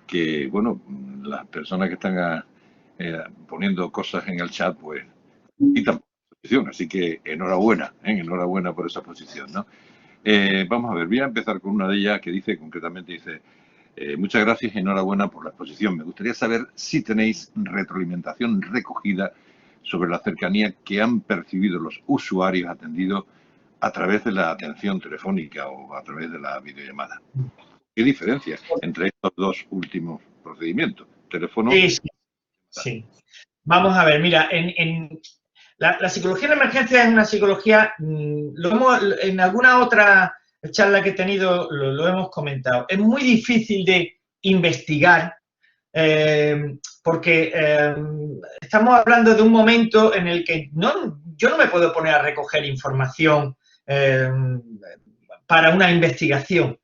que, bueno, las personas que están poniendo cosas en el chat, pues, quitan posición. Así que enhorabuena por esa posición, ¿no? Vamos a ver, voy a empezar con una de ellas que concretamente dice, Muchas gracias y enhorabuena por la exposición. Me gustaría saber si tenéis retroalimentación recogida sobre la cercanía que han percibido los usuarios atendidos a través de la atención telefónica o a través de la videollamada. ¿Qué diferencia entre estos dos últimos procedimientos? Teléfono. Sí. Vamos a ver, mira, la psicología de emergencia es una psicología, en alguna otra charla que he tenido lo hemos comentado, es muy difícil de investigar porque estamos hablando de un momento en el que yo no me puedo poner a recoger información para una investigación.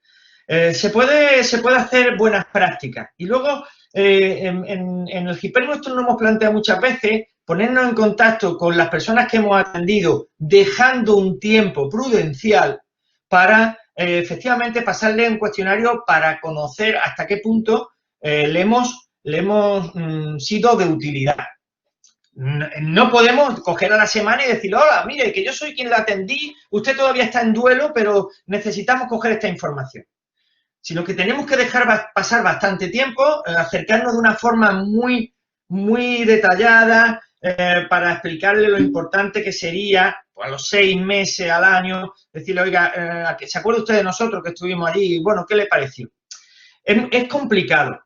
Se puede hacer buenas prácticas y luego en el GIPER nuestro nos hemos planteado muchas veces ponernos en contacto con las personas que hemos atendido dejando un tiempo prudencial para efectivamente pasarle un cuestionario para conocer hasta qué punto le hemos sido de utilidad. No podemos coger a la semana y decir, hola, mire, que yo soy quien la atendí, usted todavía está en duelo, pero necesitamos coger esta información. Sino que tenemos que dejar pasar bastante tiempo, acercarnos de una forma muy, muy detallada para explicarle lo importante que sería pues, a los 6 meses, al año, decirle, oiga, ¿se acuerda usted de nosotros que estuvimos allí? Bueno, ¿qué le pareció? Es complicado,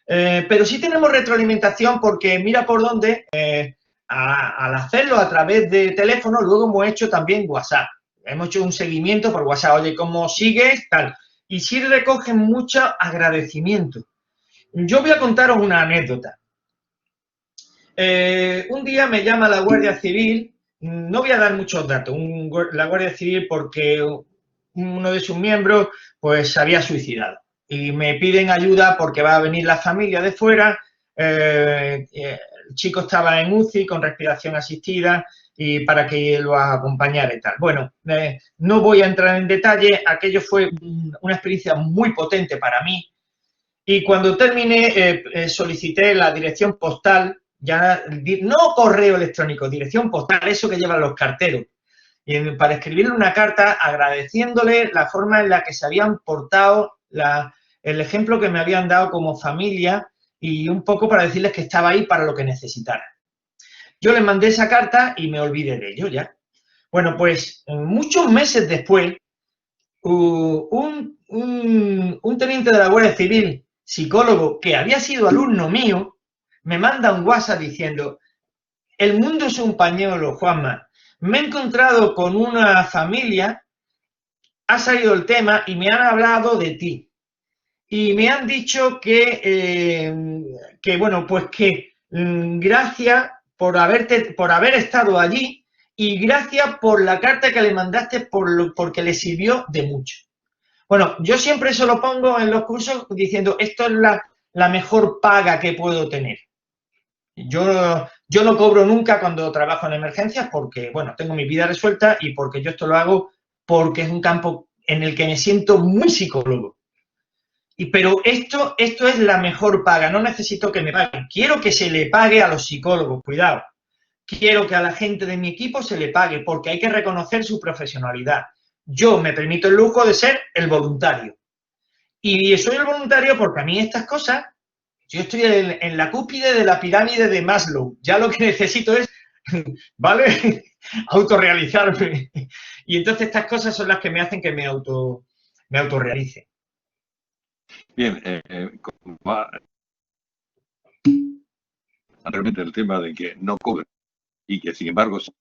pero sí tenemos retroalimentación porque mira por dónde, al hacerlo a través de teléfono, luego hemos hecho también WhatsApp. Hemos hecho un seguimiento por WhatsApp, oye, ¿cómo sigues? Tal. Y sí recogen mucho agradecimiento. Yo voy a contaros una anécdota. Un día me llama la Guardia Civil, no voy a dar muchos datos, la Guardia Civil porque uno de sus miembros pues se había suicidado y me piden ayuda porque va a venir la familia de fuera, el chico estaba en UCI con respiración asistida y para que lo acompañara y tal. Bueno, no voy a entrar en detalle, aquello fue una experiencia muy potente para mí y cuando terminé solicité la dirección postal, ya no correo electrónico, dirección postal, eso que llevan los carteros, y para escribirle una carta agradeciéndole la forma en la que se habían portado, el ejemplo que me habían dado como familia y un poco para decirles que estaba ahí para lo que necesitaran. Yo les mandé esa carta y me olvidé de ello ya. Bueno, pues muchos meses después, un teniente de la Guardia Civil, psicólogo, que había sido alumno mío, me manda un WhatsApp diciendo, el mundo es un pañuelo, Juanma. Me he encontrado con una familia, ha salido el tema y me han hablado de ti. Y me han dicho bueno, pues que gracias por haber estado allí y gracias por la carta que le mandaste porque le sirvió de mucho. Bueno, yo siempre eso lo pongo en los cursos diciendo, esto es la mejor paga que puedo tener. Yo no cobro nunca cuando trabajo en emergencias porque, bueno, tengo mi vida resuelta y porque yo esto lo hago porque es un campo en el que me siento muy psicólogo. Pero esto es la mejor paga, no necesito que me paguen. Quiero que se le pague a los psicólogos, cuidado. Quiero que a la gente de mi equipo se le pague porque hay que reconocer su profesionalidad. Yo me permito el lujo de ser el voluntario. Y soy el voluntario porque a mí estas cosas, yo estoy en la cúspide de la pirámide de Maslow. Ya lo que necesito es, ¿vale? Autorrealizarme. Y entonces estas cosas son las que me hacen que me autorrealice. Bien, anteriormente el tema de que no cobren y que sin embargo os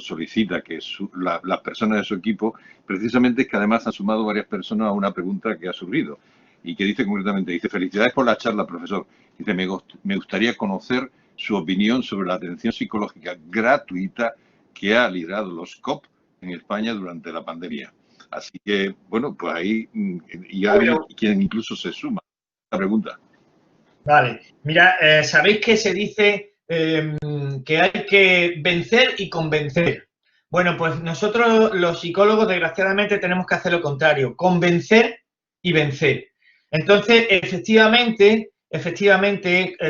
solicita que las personas de su equipo, precisamente es que además han sumado varias personas a una pregunta que ha surgido y que dice concretamente, dice, felicidades por la charla, profesor. Dice, me gustaría conocer su opinión sobre la atención psicológica gratuita que ha liderado los COP en España durante la pandemia. Así que, bueno, pues ahí y hay quien incluso se suma a la pregunta. Vale, mira, sabéis que se dice que hay que vencer y convencer. Bueno, pues nosotros los psicólogos desgraciadamente tenemos que hacer lo contrario, convencer y vencer. Entonces, efectivamente,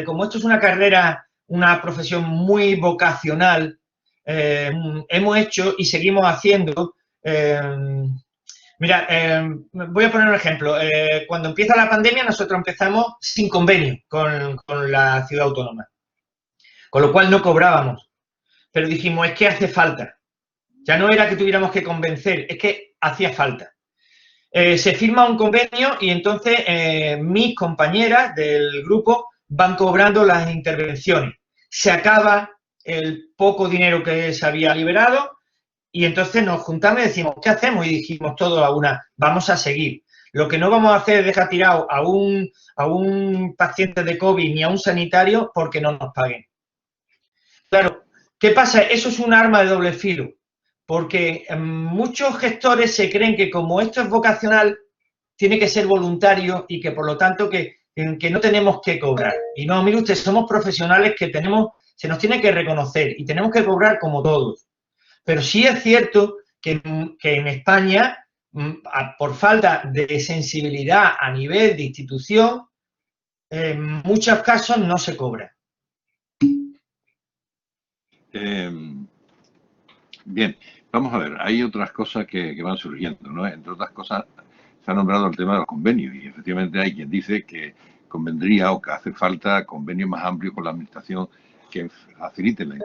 como esto es una carrera, una profesión muy vocacional, hemos hecho y seguimos haciendo Mira, voy a poner un ejemplo. Cuando empieza la pandemia, nosotros empezamos sin convenio con la ciudad autónoma, con lo cual no cobrábamos. Pero dijimos, es que hace falta. Ya no era que tuviéramos que convencer, es que hacía falta. Se firma un convenio y entonces mis compañeras del grupo van cobrando las intervenciones. Se acaba el poco dinero que se había liberado y entonces nos juntamos y decimos, ¿qué hacemos? Y dijimos todos a una, vamos a seguir. Lo que no vamos a hacer es dejar tirado a un paciente de COVID ni a un sanitario porque no nos paguen. Claro, ¿qué pasa? Eso es un arma de doble filo, porque muchos gestores se creen que como esto es vocacional, tiene que ser voluntario y que por lo tanto que no tenemos que cobrar. Y no, mire usted, somos profesionales que se nos tiene que reconocer y tenemos que cobrar como todos. Pero sí es cierto que en España, por falta de sensibilidad a nivel de institución, en muchos casos no se cobra. Bien, vamos a ver, hay otras cosas que van surgiendo, ¿no? Entre otras cosas, se ha nombrado el tema de los convenios y efectivamente hay quien dice que convendría o que hace falta convenios más amplios con la administración que faciliten la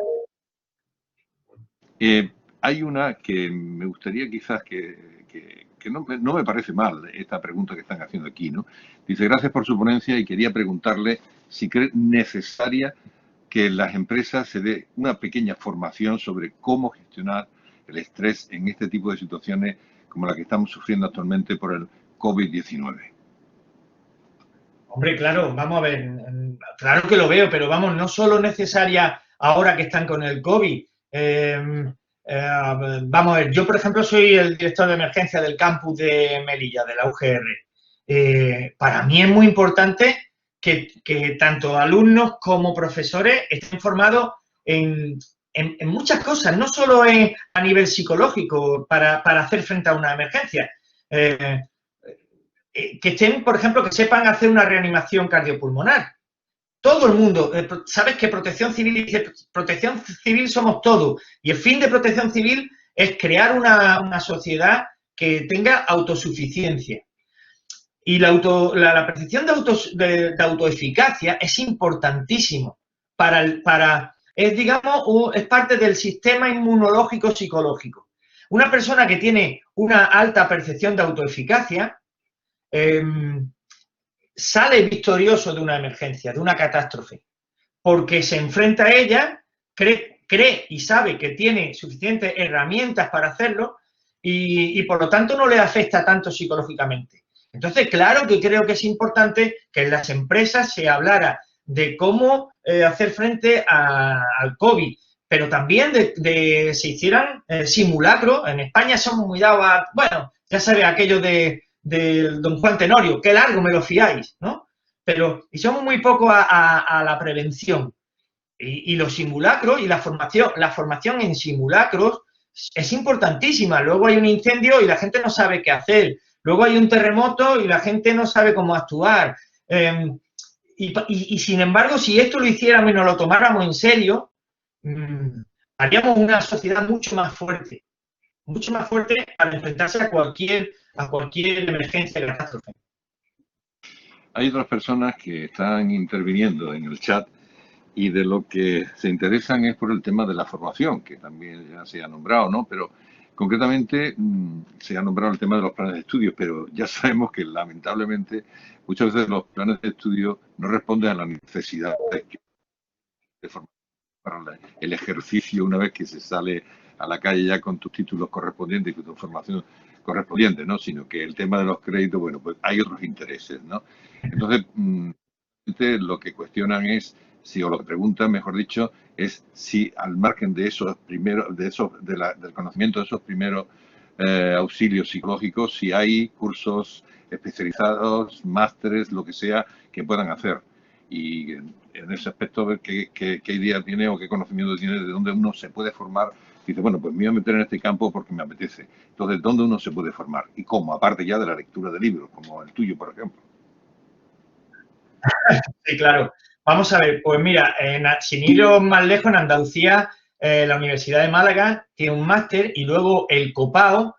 hay una que me gustaría quizás que no me parece mal esta pregunta que están haciendo aquí, ¿no? Dice, gracias por su ponencia y quería preguntarle si cree necesaria que en las empresas se dé una pequeña formación sobre cómo gestionar el estrés en este tipo de situaciones como la que estamos sufriendo actualmente por el COVID-19. Hombre, claro, vamos a ver, claro que lo veo, pero vamos, no solo necesaria ahora que están con el COVID. Vamos a ver, yo por ejemplo soy el director de emergencia del campus de Melilla, de la UGR. Para mí es muy importante que tanto alumnos como profesores estén formados en muchas cosas, no solo a nivel psicológico para hacer frente a una emergencia. Que estén, por ejemplo, que sepan hacer una reanimación cardiopulmonar. Todo el mundo, sabes que Protección Civil somos todos, y el fin de Protección Civil es crear una sociedad que tenga autosuficiencia. Y la percepción de autoeficacia es importantísimo es parte del sistema inmunológico psicológico. Una persona que tiene una alta percepción de autoeficacia sale victorioso de una emergencia, de una catástrofe, porque se enfrenta a ella, cree y sabe que tiene suficientes herramientas para hacerlo y por lo tanto no le afecta tanto psicológicamente. Entonces, claro que creo que es importante que en las empresas se hablara de cómo hacer frente al COVID, pero también se hicieran simulacros. En España somos muy dados a, bueno, ya sabe aquello del don Juan Tenorio, qué largo me lo fiáis, ¿no? Y somos muy poco a la prevención. Y los simulacros y la formación en simulacros es importantísima. Luego hay un incendio y la gente no sabe qué hacer. Luego hay un terremoto y la gente no sabe cómo actuar. Y sin embargo, si esto lo hiciéramos y nos lo tomáramos en serio, haríamos una sociedad mucho más fuerte para enfrentarse a cualquier emergencia de catástrofe. Hay otras personas que están interviniendo en el chat y de lo que se interesan es por el tema de la formación, que también ya se ha nombrado, ¿no? Pero concretamente se ha nombrado el tema de los planes de estudio, pero ya sabemos que lamentablemente muchas veces los planes de estudio no responden a las necesidades de formación para el ejercicio una vez que se sale a la calle ya con tus títulos correspondientes y con tu formación correspondiente, ¿no? Sino que el tema de los créditos, bueno, pues hay otros intereses, ¿no? Entonces, lo que cuestionan es o lo que preguntan, mejor dicho, es si al margen de esos primeros, del conocimiento de esos primeros auxilios psicológicos, si hay cursos especializados, másteres, lo que sea, que puedan hacer. Y en ese aspecto, ver qué idea tiene o qué conocimiento tiene de dónde uno se puede formar. Dice, bueno, pues me voy a meter en este campo porque me apetece. Entonces, ¿dónde uno se puede formar? ¿Y cómo? Aparte ya de la lectura de libros, como el tuyo, por ejemplo. Sí, claro. Vamos a ver, pues mira, sin ir más lejos, en Andalucía, la Universidad de Málaga tiene un máster y luego el COPAO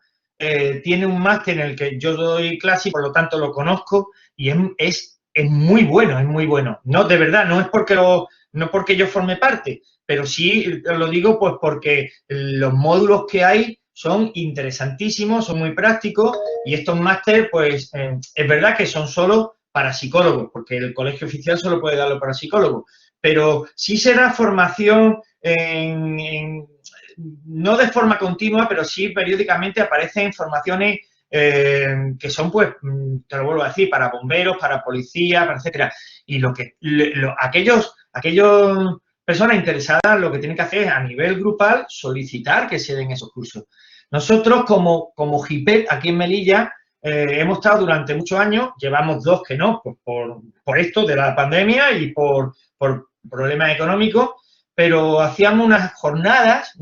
tiene un máster en el que yo doy clase y por lo tanto lo conozco y es muy bueno, es muy bueno. No, de verdad, no es porque yo forme parte, pero sí lo digo pues porque los módulos que hay son interesantísimos, son muy prácticos y estos másteres pues es verdad que son solo para psicólogos, porque el colegio oficial solo puede darlo para psicólogos, pero sí será formación no de forma continua, pero sí periódicamente aparecen formaciones que son, pues, te lo vuelvo a decir, para bomberos, para policía, para etcétera. Y aquellos personas interesadas lo que tienen que hacer es a nivel grupal solicitar que se den esos cursos. Nosotros como GIPET aquí en Melilla hemos estado durante muchos años, llevamos 2 que no, por esto de la pandemia y por problemas económicos, pero hacíamos unas jornadas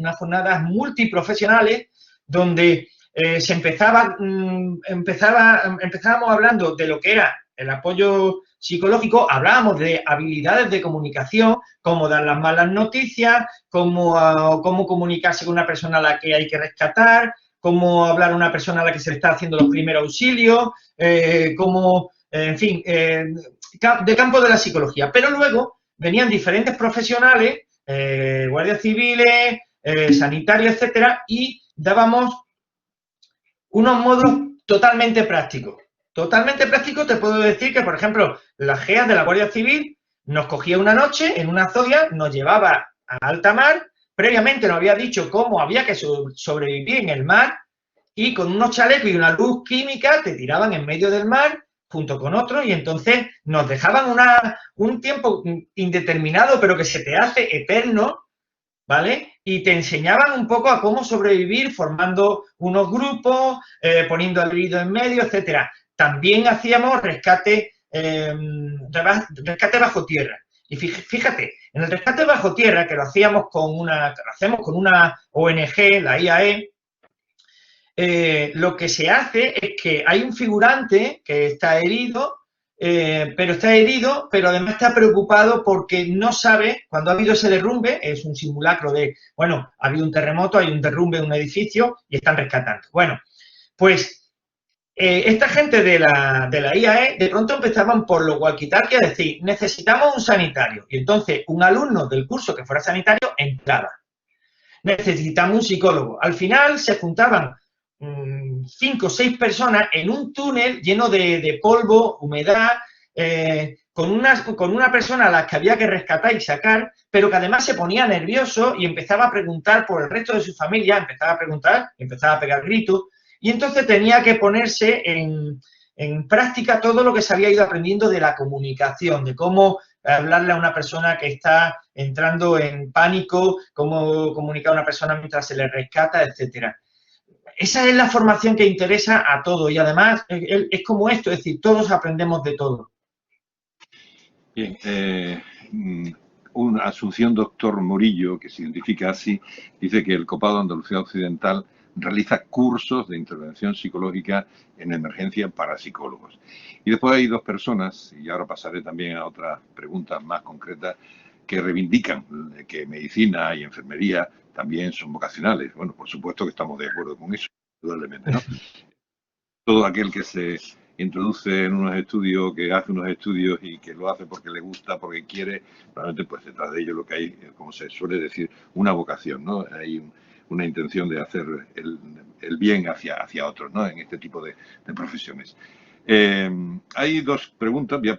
multiprofesionales donde empezábamos hablando de lo que era el apoyo psicológico, hablábamos de habilidades de comunicación, cómo dar las malas noticias, cómo comunicarse con una persona a la que hay que rescatar, cómo hablar a una persona a la que se le está haciendo los primeros auxilios, en fin, de campo de la psicología. Pero luego venían diferentes profesionales, guardias civiles, sanitarios, etcétera, y dábamos unos módulos totalmente prácticos. Totalmente prácticos, te puedo decir que, por ejemplo, la GEA de la Guardia Civil nos cogía una noche en una zodia, nos llevaba a alta mar, previamente nos había dicho cómo había que sobrevivir en el mar y con unos chalecos y una luz química te tiraban en medio del mar junto con otros y entonces nos dejaban un tiempo indeterminado, pero que se te hace eterno, ¿vale? Y te enseñaban un poco a cómo sobrevivir formando unos grupos, poniendo al herido en medio, etcétera. También hacíamos rescate bajo tierra. Y fíjate, en el rescate bajo tierra, que lo hacemos con una ONG, la IAE, lo que se hace es que hay un figurante que está herido, pero además está preocupado porque no sabe, cuando ha habido ese derrumbe, es un simulacro de, bueno, ha habido un terremoto, hay un derrumbe en un edificio y están rescatando. Bueno, pues esta gente de la IAE de pronto empezaban por los walkie-talkie a decir, necesitamos un sanitario. Y entonces un alumno del curso que fuera sanitario entraba. Necesitamos un psicólogo. Al final se juntaban 5 o 6 personas en un túnel lleno de polvo, humedad, con una persona a la que había que rescatar y sacar, pero que además se ponía nervioso y empezaba a preguntar por el resto de su familia, empezaba a pegar gritos, y entonces tenía que ponerse en práctica todo lo que se había ido aprendiendo de la comunicación, de cómo hablarle a una persona que está entrando en pánico, cómo comunicar a una persona mientras se le rescata, etcétera. Esa es la formación que interesa a todos y además es como esto, es decir, todos aprendemos de todo. Bien, una Asunción Doctor Murillo, que se identifica así, dice que el Copado de Andalucía Occidental realiza cursos de intervención psicológica en emergencia para psicólogos. Y después hay 2 personas, y ahora pasaré también a otras preguntas más concretas, que reivindican que medicina y enfermería también son vocacionales. Bueno, por supuesto que estamos de acuerdo con eso, indudablemente, ¿no? Todo aquel que se introduce en unos estudios, que hace unos estudios y que lo hace porque le gusta, porque quiere, realmente pues detrás de ello lo que hay, como se suele decir, una vocación, ¿no? Hay una intención de hacer el bien hacia otros, ¿no? En este tipo de profesiones. Hay 2 preguntas, voy a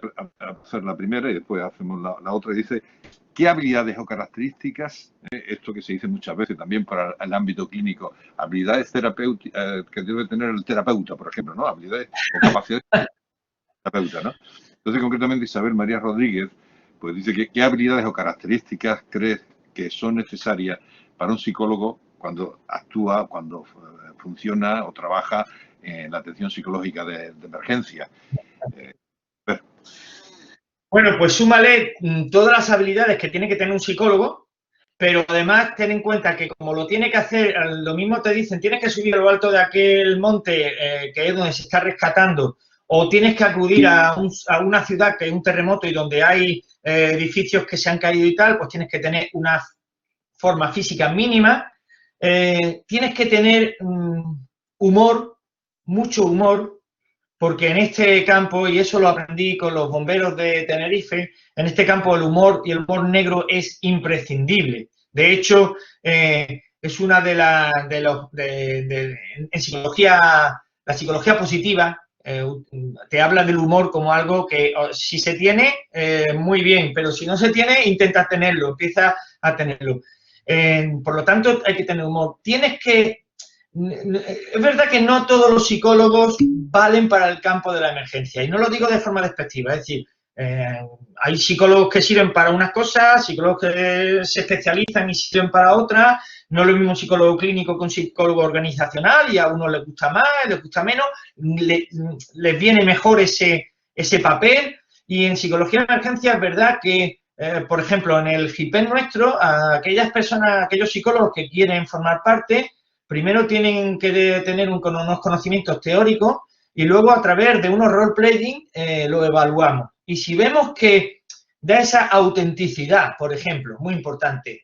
hacer la primera y después hacemos la otra. Dice, ¿qué habilidades o características, esto que se dice muchas veces también para el ámbito clínico, habilidades terapéuticas que debe tener el terapeuta, por ejemplo, ¿no? Habilidades o capacidades del terapeuta, ¿no? Entonces, concretamente, Isabel María Rodríguez, pues dice que ¿qué habilidades o características crees que son necesarias para un psicólogo cuando actúa, cuando funciona o trabaja en la atención psicológica de emergencia? Bueno, pues súmale todas las habilidades que tiene que tener un psicólogo, pero además ten en cuenta que como lo tiene que hacer, lo mismo te dicen, tienes que subir a lo alto de aquel monte que es donde se está rescatando, o tienes que acudir a una ciudad que hay un terremoto y donde hay edificios que se han caído y tal, pues tienes que tener una forma física mínima, tienes que tener humor, mucho humor, porque en este campo, y eso lo aprendí con los bomberos de Tenerife, en este campo el humor y el humor negro es imprescindible. De hecho, es una en psicología, la psicología positiva te habla del humor como algo que si se tiene, muy bien, pero si no se tiene, intenta tenerlo, empieza a tenerlo. Por lo tanto, hay que tener humor. Es verdad que no todos los psicólogos valen para el campo de la emergencia, y no lo digo de forma despectiva, es decir, hay psicólogos que sirven para unas cosas, psicólogos que se especializan y sirven para otras. No es lo mismo un psicólogo clínico que un psicólogo organizacional, y a unos les gusta más, les gusta menos, les viene mejor ese papel. Y en psicología de emergencia es verdad que, por ejemplo, en el GIPEN nuestro, a aquellas personas, aquellos psicólogos que quieren formar parte, primero tienen que tener unos conocimientos teóricos y luego a través de unos role-playing lo evaluamos. Y si vemos que da esa autenticidad, por ejemplo, muy importante,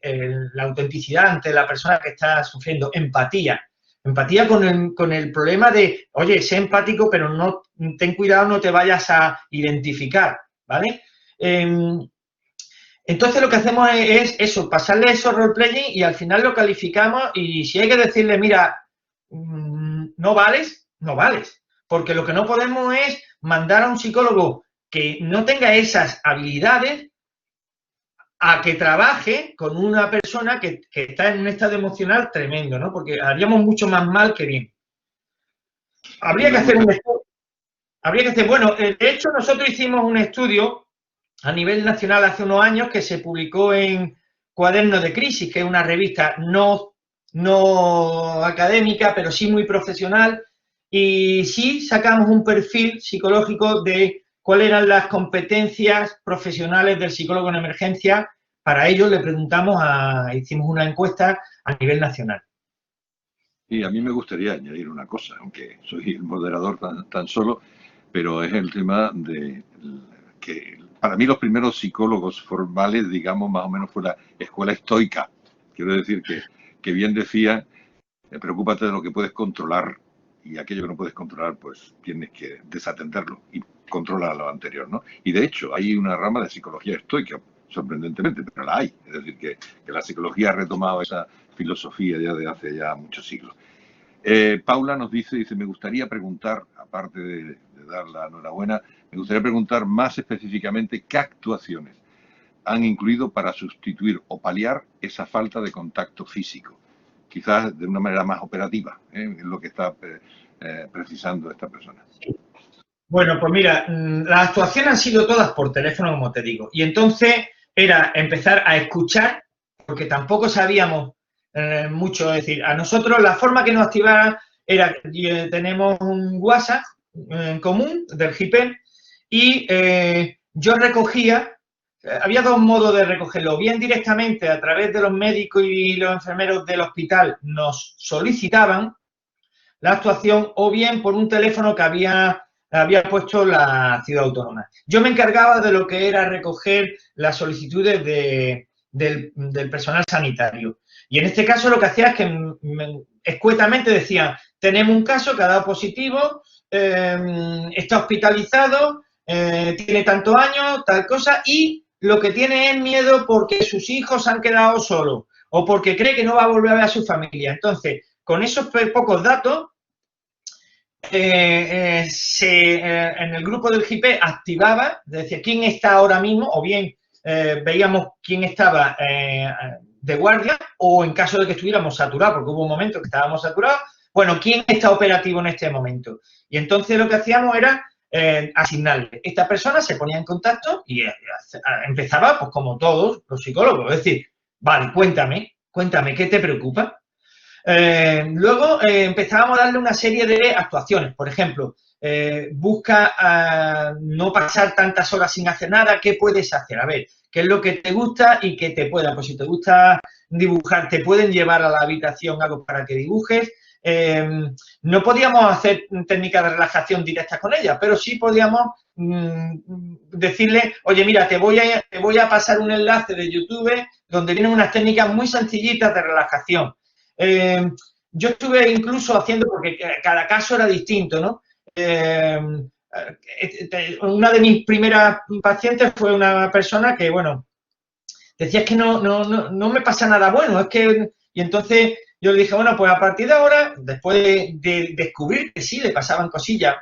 la autenticidad ante la persona que está sufriendo, empatía con el problema de, oye, sé empático, pero no, ten cuidado, no te vayas a identificar, ¿vale? Entonces lo que hacemos es eso, pasarle esos role-playing y al final lo calificamos, y si hay que decirle, mira, no vales, no vales. Porque lo que no podemos es mandar a un psicólogo que no tenga esas habilidades a que trabaje con una persona que está en un estado emocional tremendo, ¿no? Porque haríamos mucho más mal que bien. Habría que hacer un estudio. Bueno, de hecho nosotros hicimos un estudio a nivel nacional hace unos años que se publicó en Cuadernos de Crisis, que es una revista no académica, pero sí muy profesional, y sí sacamos un perfil psicológico de cuáles eran las competencias profesionales del psicólogo en emergencia. Para ello le preguntamos, hicimos una encuesta a nivel nacional. Y a mí me gustaría añadir una cosa, aunque soy el moderador tan solo, pero es el tema de que para mí los primeros psicólogos formales, digamos, más o menos fue la escuela estoica. Quiero decir que bien decía, preocúpate de lo que puedes controlar, y aquello que no puedes controlar, pues tienes que desatenderlo y controlar lo anterior, ¿no? Y de hecho, hay una rama de psicología estoica, sorprendentemente, pero la hay. Es decir, que la psicología ha retomado esa filosofía ya de hace ya muchos siglos. Paula nos dice, me gustaría preguntar, aparte de dar la enhorabuena, me gustaría preguntar más específicamente qué actuaciones han incluido para sustituir o paliar esa falta de contacto físico, quizás de una manera más operativa, es lo que está precisando esta persona. Bueno, pues mira, las actuaciones han sido todas por teléfono, como te digo, y entonces era empezar a escuchar, porque tampoco sabíamos mucho. Es decir, a nosotros la forma que nos activara era, tenemos un WhatsApp en común del GIPEN, y yo recogía, había dos modos de recogerlo, bien directamente a través de los médicos y los enfermeros del hospital nos solicitaban la actuación, o bien por un teléfono que había puesto la ciudad autónoma. Yo me encargaba de lo que era recoger las solicitudes del personal sanitario. Y en este caso lo que hacía es que escuetamente decía, tenemos un caso que ha dado positivo, está hospitalizado, tiene tantos años, tal cosa, y lo que tiene es miedo porque sus hijos han quedado solos o porque cree que no va a volver a ver a su familia. Entonces, con esos pocos datos, en el grupo del GIPE activaba, decía quién está ahora mismo, o bien veíamos quién estaba de guardia, o en caso de que estuviéramos saturados, porque hubo un momento que estábamos saturados, bueno, quién está operativo en este momento. Y entonces lo que hacíamos era asignarle. Esta persona se ponía en contacto y empezaba, pues como todos los psicólogos, es decir, vale, cuéntame, ¿qué te preocupa? Luego empezábamos a darle una serie de actuaciones. Por ejemplo, busca no pasar tantas horas sin hacer nada. ¿Qué puedes hacer? A ver, ¿qué es lo que te gusta y que te pueda? Pues si te gusta dibujar, te pueden llevar a la habitación algo para que dibujes. No podíamos hacer técnicas de relajación directas con ella, pero sí podíamos decirle, oye, mira, te voy a pasar un enlace de YouTube donde vienen unas técnicas muy sencillitas de relajación. yo estuve incluso haciendo, porque cada caso era distinto, ¿no? Una de mis primeras pacientes fue una persona que, bueno, decía es que no me pasa nada bueno, es que... Y entonces yo le dije, bueno, pues a partir de ahora, después de descubrir que sí le pasaban cosillas,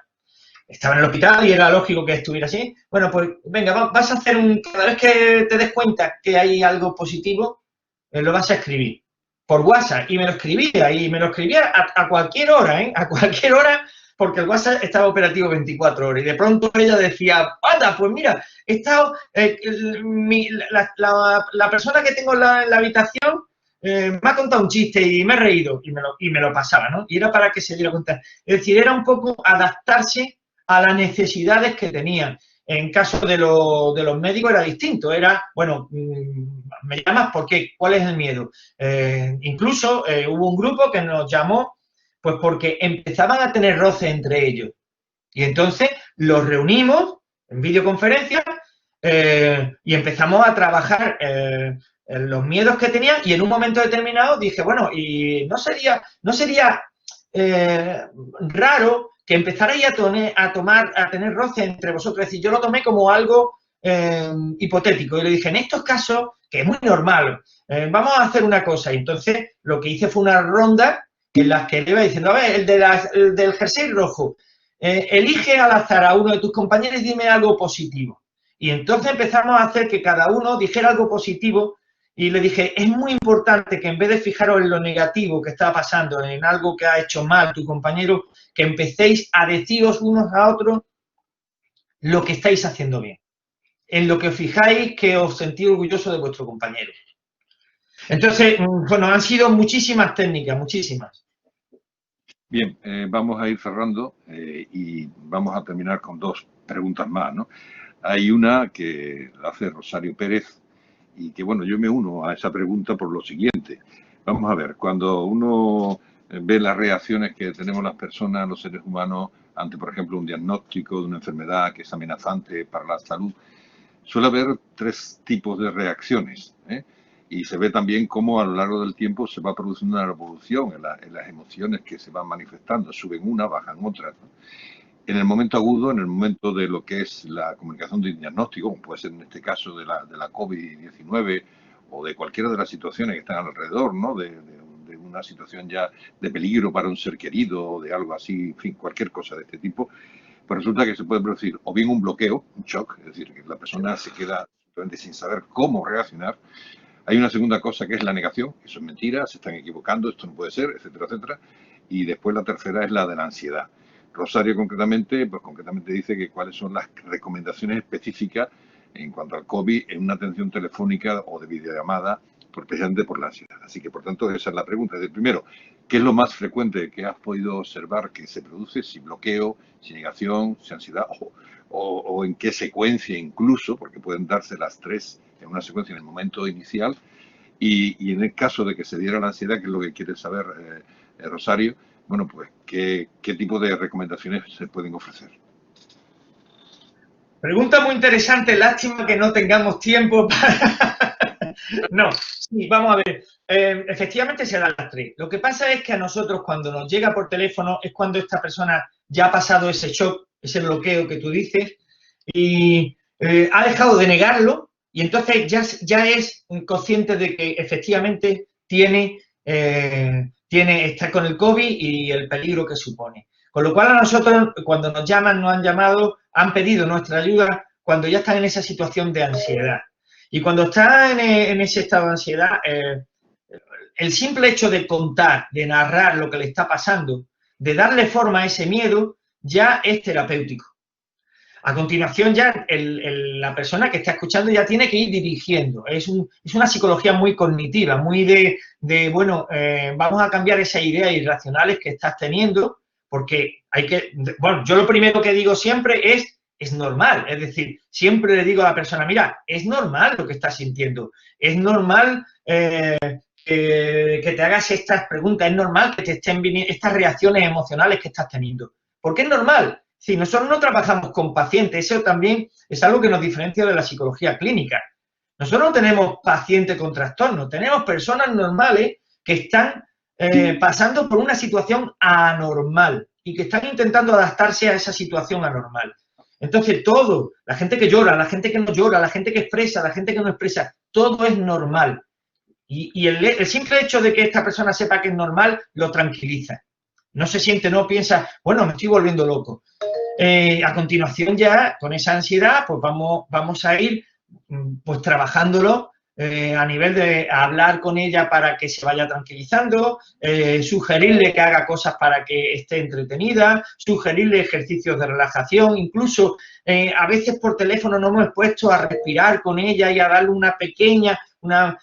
estaba en el hospital y era lógico que estuviera así, bueno, pues venga, vas a hacer cada vez que te des cuenta que hay algo positivo, lo vas a escribir por WhatsApp. Y me lo escribía a cualquier hora, ¿eh? A cualquier hora, porque el WhatsApp estaba operativo 24 horas. Y de pronto ella decía, anda, pues mira, he estado, la persona que tengo en la habitación me ha contado un chiste y me he reído, y me lo pasaba, ¿no? Y era para que se diera cuenta. Es decir, era un poco adaptarse a las necesidades que tenían. En caso de los médicos era distinto, era, bueno, ¿me llamas por qué? ¿Cuál es el miedo? Incluso hubo un grupo que nos llamó, pues porque empezaban a tener roce entre ellos. Y entonces los reunimos en videoconferencia y empezamos a trabajar los miedos que tenían, y en un momento determinado dije, bueno, y no sería raro que empezarais a tener roce entre vosotros. Es decir, yo lo tomé como algo hipotético y le dije, en estos casos, que es muy normal, vamos a hacer una cosa. Y entonces lo que hice fue una ronda en las que le iba diciendo, a ver, el del jersey rojo, elige al azar a uno de tus compañeros y dime algo positivo. Y entonces empezamos a hacer que cada uno dijera algo positivo. Y le dije, es muy importante que en vez de fijaros en lo negativo que está pasando, en algo que ha hecho mal tu compañero, que empecéis a deciros unos a otros lo que estáis haciendo bien. En lo que os fijáis que os sentís orgullosos de vuestro compañero. Entonces, bueno, han sido muchísimas técnicas, muchísimas. Bien, vamos a ir cerrando y vamos a terminar con dos preguntas más, ¿no? Hay una que hace Rosario Pérez y que, bueno, yo me uno a esa pregunta por lo siguiente. Vamos a ver, cuando uno ve las reacciones que tenemos las personas, los seres humanos, ante, por ejemplo, un diagnóstico de una enfermedad que es amenazante para la salud, suele haber tres tipos de reacciones, ¿eh? Y se ve también cómo a lo largo del tiempo se va produciendo una revolución en las emociones que se van manifestando. Suben unas, bajan otras, ¿no? En el momento agudo, en el momento de lo que es la comunicación de diagnóstico, como puede ser en este caso de la COVID-19 o de cualquiera de las situaciones que están alrededor, ¿no? De una situación ya de peligro para un ser querido o de algo así, en fin, cualquier cosa de este tipo, pues resulta que se puede producir o bien un bloqueo, un shock, es decir, que la persona se queda simplemente sin saber cómo reaccionar. Hay una segunda cosa que es la negación, eso es mentira, se están equivocando, esto no puede ser, etcétera, etcétera. Y después la tercera es la de la ansiedad. Rosario concretamente dice que cuáles son las recomendaciones específicas en cuanto al COVID en una atención telefónica o de videollamada, precisamente por la ansiedad. Así que, por tanto, esa es la pregunta. Primero, ¿qué es lo más frecuente que has podido observar que se produce? Si bloqueo, si negación, si ansiedad, o en qué secuencia incluso, porque pueden darse las tres en una secuencia en el momento inicial. Y en el caso de que se diera la ansiedad, que es lo que quiere saber Rosario, bueno, pues, ¿qué tipo de recomendaciones se pueden ofrecer? Pregunta muy interesante, lástima que no tengamos tiempo para... No, sí, vamos a ver. Efectivamente se dan las tres. Lo que pasa es que a nosotros cuando nos llega por teléfono es cuando esta persona ya ha pasado ese shock, ese bloqueo que tú dices, y ha dejado de negarlo, y entonces ya es consciente de que efectivamente está con el COVID y el peligro que supone. Con lo cual a nosotros, cuando nos llaman, nos han llamado, han pedido nuestra ayuda cuando ya están en esa situación de ansiedad. Y cuando está en ese estado de ansiedad, el simple hecho de contar, de narrar lo que le está pasando, de darle forma a ese miedo, ya es terapéutico. A continuación ya la persona que está escuchando ya tiene que ir dirigiendo. Es una psicología muy cognitiva, muy de bueno, vamos a cambiar esas ideas irracionales que estás teniendo, porque bueno, yo lo primero que digo siempre es normal. Es decir, siempre le digo a la persona, mira, es normal lo que estás sintiendo, es normal que te hagas estas preguntas, es normal que te estén viniendo estas reacciones emocionales que estás teniendo. ¿Por qué es normal? Sí, nosotros no trabajamos con pacientes, eso también es algo que nos diferencia de la psicología clínica. Nosotros no tenemos pacientes con trastornos, tenemos personas normales que están pasando por una situación anormal y que están intentando adaptarse a esa situación anormal. Entonces, todo, la gente que llora, la gente que no llora, la gente que expresa, la gente que no expresa, todo es normal. Y el simple hecho de que esta persona sepa que es normal, lo tranquiliza. No se siente, no piensa, bueno, me estoy volviendo loco. A continuación ya, con esa ansiedad, pues vamos a ir pues trabajándolo a nivel de hablar con ella para que se vaya tranquilizando, sugerirle que haga cosas para que esté entretenida, sugerirle ejercicios de relajación, incluso a veces por teléfono nos hemos puesto a respirar con ella y a darle una pequeña, una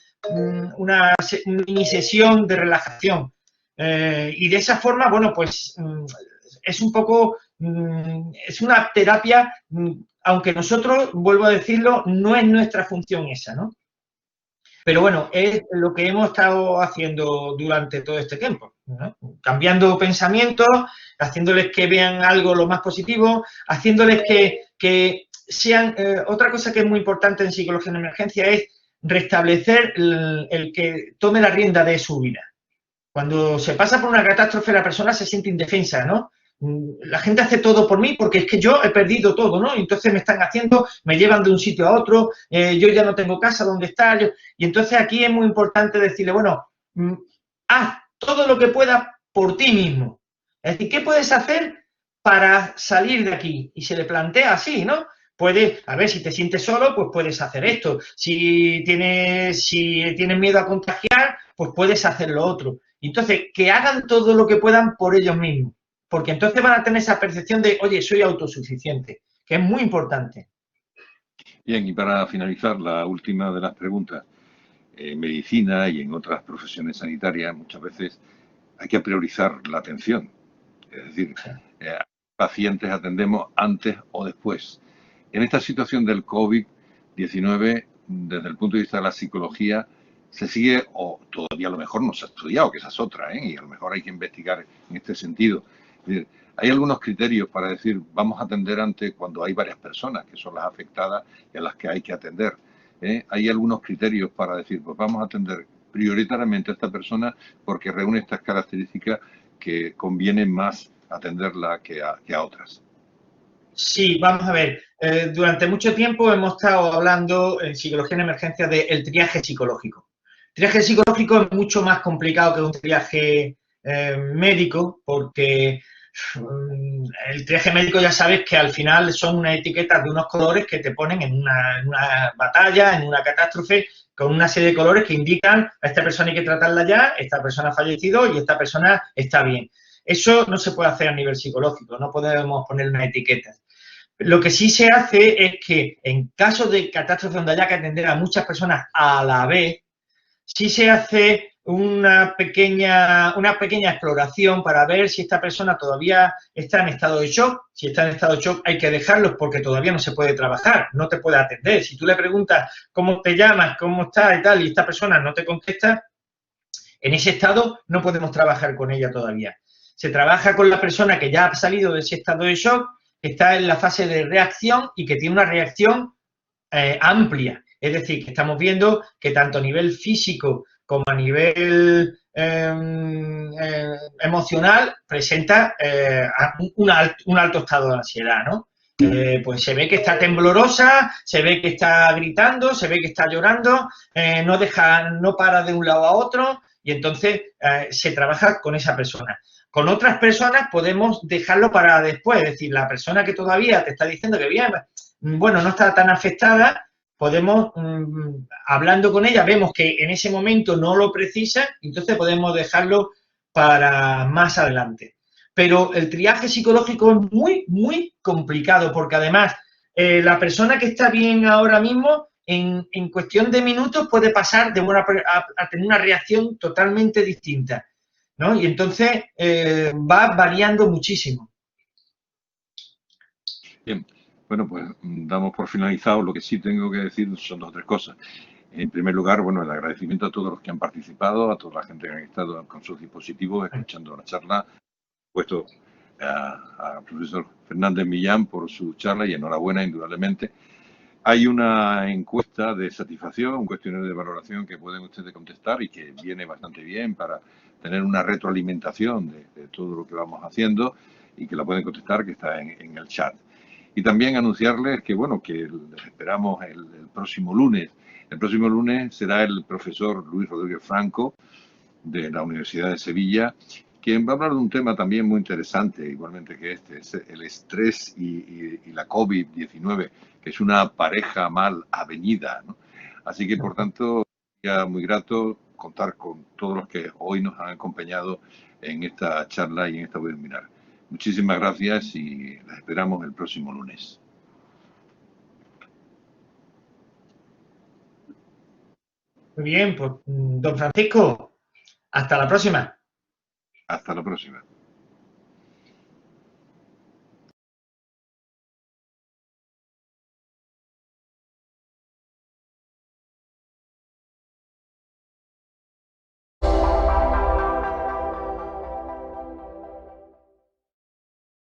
mini sesión de relajación. Y de esa forma, bueno, pues es un poco, es una terapia, aunque nosotros, vuelvo a decirlo, no es nuestra función esa, ¿no? Pero bueno, es lo que hemos estado haciendo durante todo este tiempo, ¿no? Cambiando pensamientos, haciéndoles que vean algo lo más positivo, haciéndoles que sean... otra cosa que es muy importante en psicología de emergencia es restablecer el que tome la rienda de su vida. Cuando se pasa por una catástrofe, la persona se siente indefensa, ¿no? La gente hace todo por mí porque es que yo he perdido todo, ¿no? Entonces me están haciendo, me llevan de un sitio a otro, yo ya no tengo casa, ¿dónde está? Y entonces aquí es muy importante decirle, bueno, haz todo lo que puedas por ti mismo. Es decir, ¿qué puedes hacer para salir de aquí? Y se le plantea así, ¿no? Puedes, a ver, si te sientes solo, pues puedes hacer esto. Si tienes miedo a contagiar, pues puedes hacer lo otro. Entonces, que hagan todo lo que puedan por ellos mismos, porque entonces van a tener esa percepción de, oye, soy autosuficiente, que es muy importante. Bien, y para finalizar, la última de las preguntas. En medicina y en otras profesiones sanitarias muchas veces hay que priorizar la atención. Es decir, pacientes atendemos antes o después. En esta situación del COVID-19, desde el punto de vista de la psicología, se sigue, o todavía a lo mejor no se ha estudiado, que esa es otra, y a lo mejor hay que investigar en este sentido. Es decir, hay algunos criterios para decir, vamos a atender antes cuando hay varias personas que son las afectadas y a las que hay que atender. Hay algunos criterios para decir, pues vamos a atender prioritariamente a esta persona porque reúne estas características que conviene más atenderla que a otras. Sí, vamos a ver. Durante mucho tiempo hemos estado hablando en psicología en emergencia del triaje psicológico. El triaje psicológico es mucho más complicado que un triaje médico, porque el triaje médico ya sabes que al final son unas etiquetas de unos colores que te ponen en una batalla, en una catástrofe, con una serie de colores que indican a esta persona hay que tratarla ya, esta persona ha fallecido y esta persona está bien. Eso no se puede hacer a nivel psicológico, no podemos poner unas etiquetas. Lo que sí se hace es que en caso de catástrofe donde haya que atender a muchas personas a la vez, sí se hace una pequeña exploración para ver si esta persona todavía está en estado de shock. Si está en estado de shock hay que dejarlos porque todavía no se puede trabajar, no te puede atender. Si tú le preguntas cómo te llamas, cómo estás y tal, y esta persona no te contesta, en ese estado no podemos trabajar con ella todavía. Se trabaja con la persona que ya ha salido de ese estado de shock, que está en la fase de reacción y que tiene una reacción amplia. Es decir, que estamos viendo que tanto a nivel físico como a nivel emocional presenta un alto estado de ansiedad, ¿no? Pues se ve que está temblorosa, se ve que está gritando, se ve que está llorando, no para de un lado a otro y entonces se trabaja con esa persona. Con otras personas podemos dejarlo para después, es decir, la persona que todavía te está diciendo que bien, bueno, no está tan afectada, podemos, hablando con ella, vemos que en ese momento no lo precisa, entonces podemos dejarlo para más adelante. Pero el triaje psicológico es muy, muy complicado, porque además la persona que está bien ahora mismo, en cuestión de minutos puede pasar a tener una reacción totalmente distinta, ¿no? Y entonces va variando muchísimo. Bien. Bueno, pues damos por finalizado. Lo que sí tengo que decir son dos o tres cosas. En primer lugar, bueno, el agradecimiento a todos los que han participado, a toda la gente que ha estado con sus dispositivos escuchando la charla. Puesto al profesor Fernández Millán por su charla y enhorabuena, indudablemente. Hay una encuesta de satisfacción, un cuestionario de valoración que pueden ustedes contestar y que viene bastante bien para tener una retroalimentación de todo lo que vamos haciendo y que la pueden contestar, que está en el chat. Y también anunciarles que, bueno, que les esperamos el próximo lunes. El próximo lunes será el profesor Luis Rodríguez Franco de la Universidad de Sevilla, quien va a hablar de un tema también muy interesante, igualmente que este, es el estrés y la COVID-19, que es una pareja mal avenida, ¿no? Así que, por tanto, ya muy grato contar con todos los que hoy nos han acompañado en esta charla y en esta webinar. Muchísimas gracias y les esperamos el próximo lunes. Muy bien, pues don Francisco, hasta la próxima. Hasta la próxima.